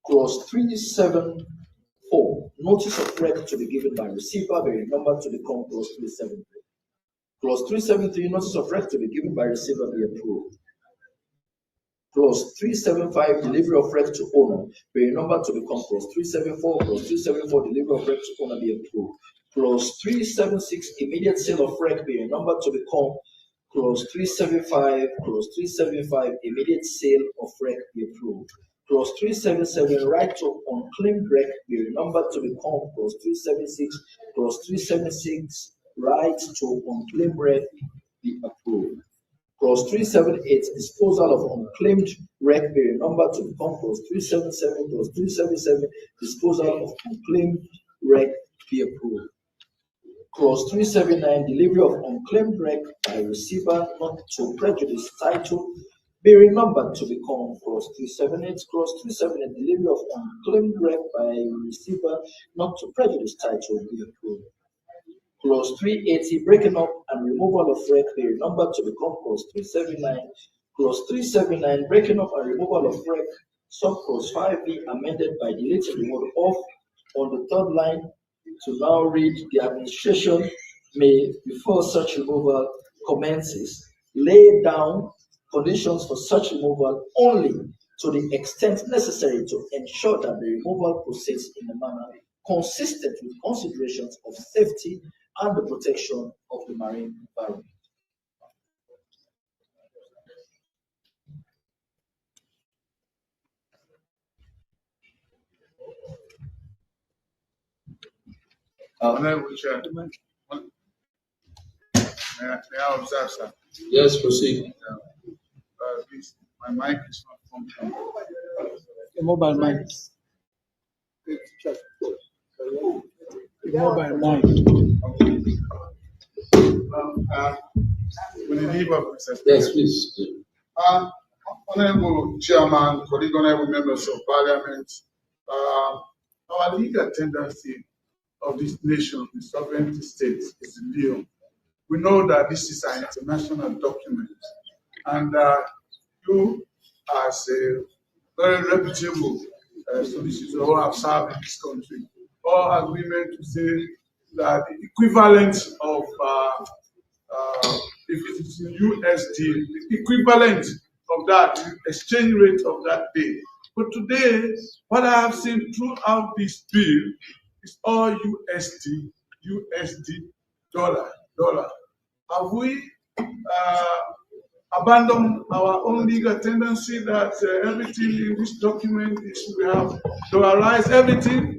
Clause 374, notice of rec to be given by receiver be renumbered to become clause 373. Clause 373, notice of rec to be given by receiver be approved. Clause 375, delivery of rec to owner be renumbered to become clause 374. Clause 374, delivery of rec to owner be approved. Clause 376, immediate sale of rec be renumbered to become clause 375. Clause 375, immediate sale of rec be approved. Clause 377, right to unclaimed rec be renumbered to become clause 376. Clause 376, right to unclaimed rec be approved. Clause 378, disposal of unclaimed rec be renumbered to become clause 377. Clause 377, disposal of unclaimed rec be approved. Clause 379, delivery of unclaimed rec by receiver not to prejudice title be renumbered to become clause 378. Clause 378, delivery of unclaimed rec by receiver not to prejudice title be approved. Clause 380, breaking up and removal of rec be renumbered to become clause 379. Clause 379, breaking up and removal of rec, subclause 5 be amended by deleting the word "off" on the third line to now read: the administration may, before such removal commences, lay down conditions for such removal only to the extent necessary to ensure that the removal proceeds in a manner consistent with considerations of safety and the protection of the marine environment. Honorable Chair, may I observe, sir? Yes, proceed. Please, my mic is not functioning. The mobile mic. The mobile mic. With the leave of Mr. Speaker. Yes, please. Honorable Chairman, colleague, honorable members of Parliament, our legal tendency of this nation, the sovereignty state, is Leon. We know that this is an international document, and you, as a very reputable solicitor who have served in this country, all agreement to say that the equivalent of, if it is in USD, the equivalent of that, the exchange rate of that day. But today, what I have seen throughout this bill is all USD, dollar. Have we abandoned our own legal tendency that everything in this document is, we have dollarized everything?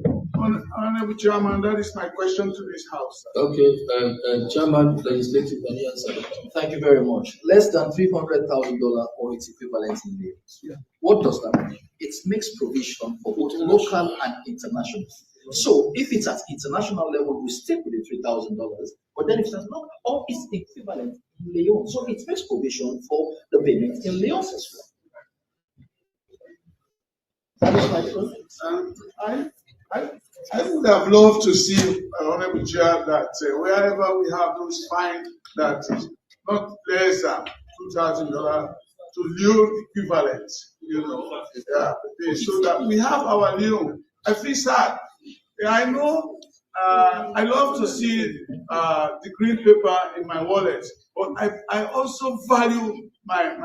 Honorable Chairman, that is my question to this House. Okay, Chairman, Legislative, any answer? Thank you very much. Less than $300,000 or its equivalent in euros. Yeah. What does that mean? It makes provision for both local and international. So if it's at international level, we stick with the $3,000. But then if it's not, or it's equivalent in Leon. So it makes provision for the payment in Leon as well. That is my question. I would have loved to see, Honorable Chair, that wherever we have those fines that is not less than $2,000 to Leon equivalent, so that we have our Leon. I feel sad. I know I love to see the green paper in my wallet, but I also value my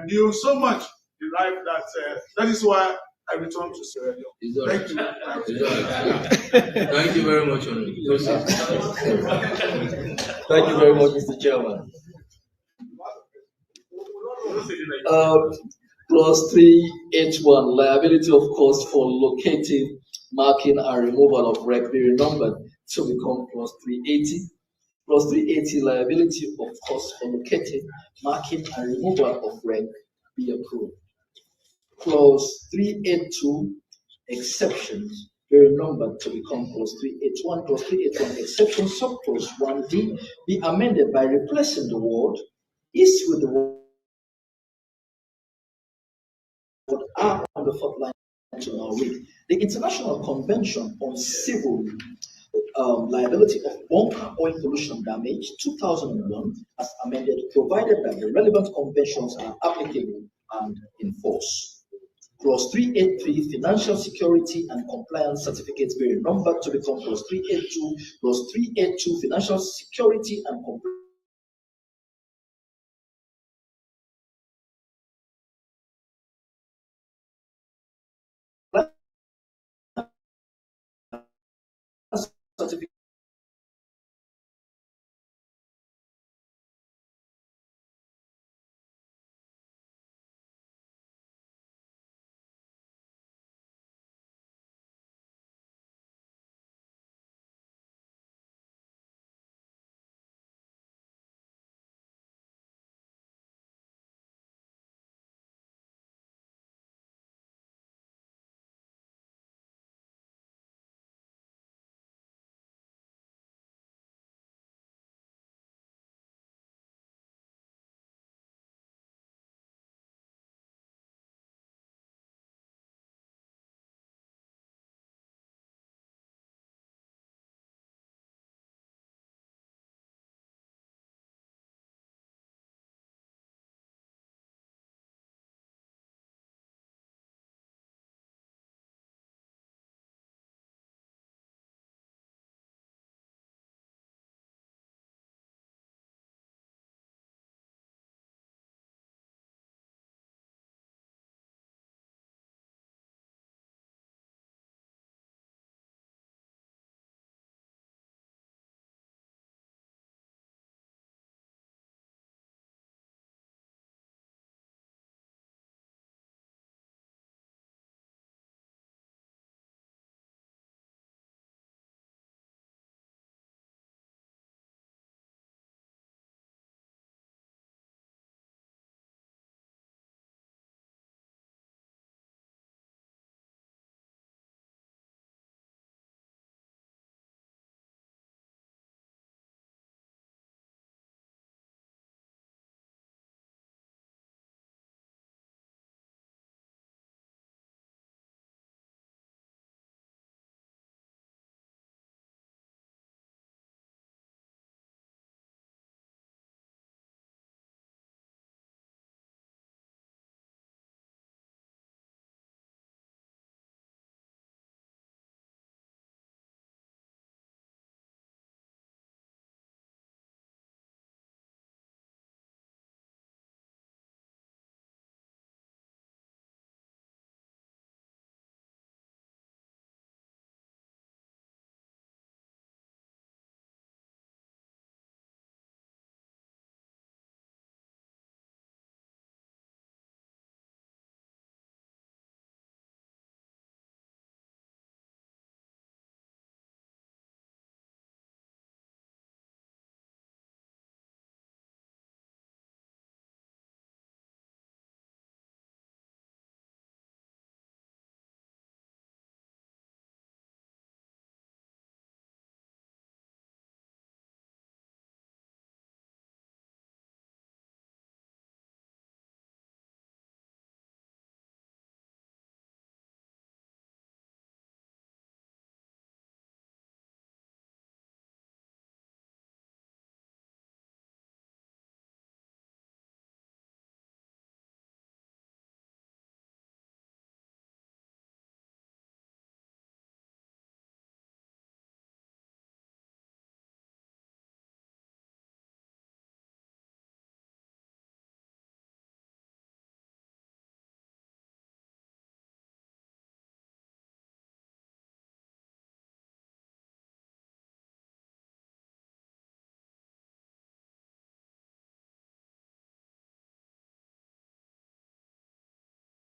Leon so much in life that is why I return to Sierra Leone. Thank you. Thank you very much, Honorable. Thank you very much, Mr. Chairman. Clause 381, liability of cost for locating, marking, and removal of rec be renumbered to become clause 380. Clause 380, liability of cost for locating, marking, and removal of rec be approved. Clause 382, exceptions be renumbered to become clause 381. Clause 381, exception subclause 1D be amended by replacing the word is with the word R on the fourth line to now read. The International Convention on Civil Liability of Bunker Oil Pollution Damage 2001 as amended, provided that the relevant conventions are applicable and enforced. Clause 383, Financial Security and Compliance Certificates being numbered to become Clause 382, Clause 382, Financial Security and Compliance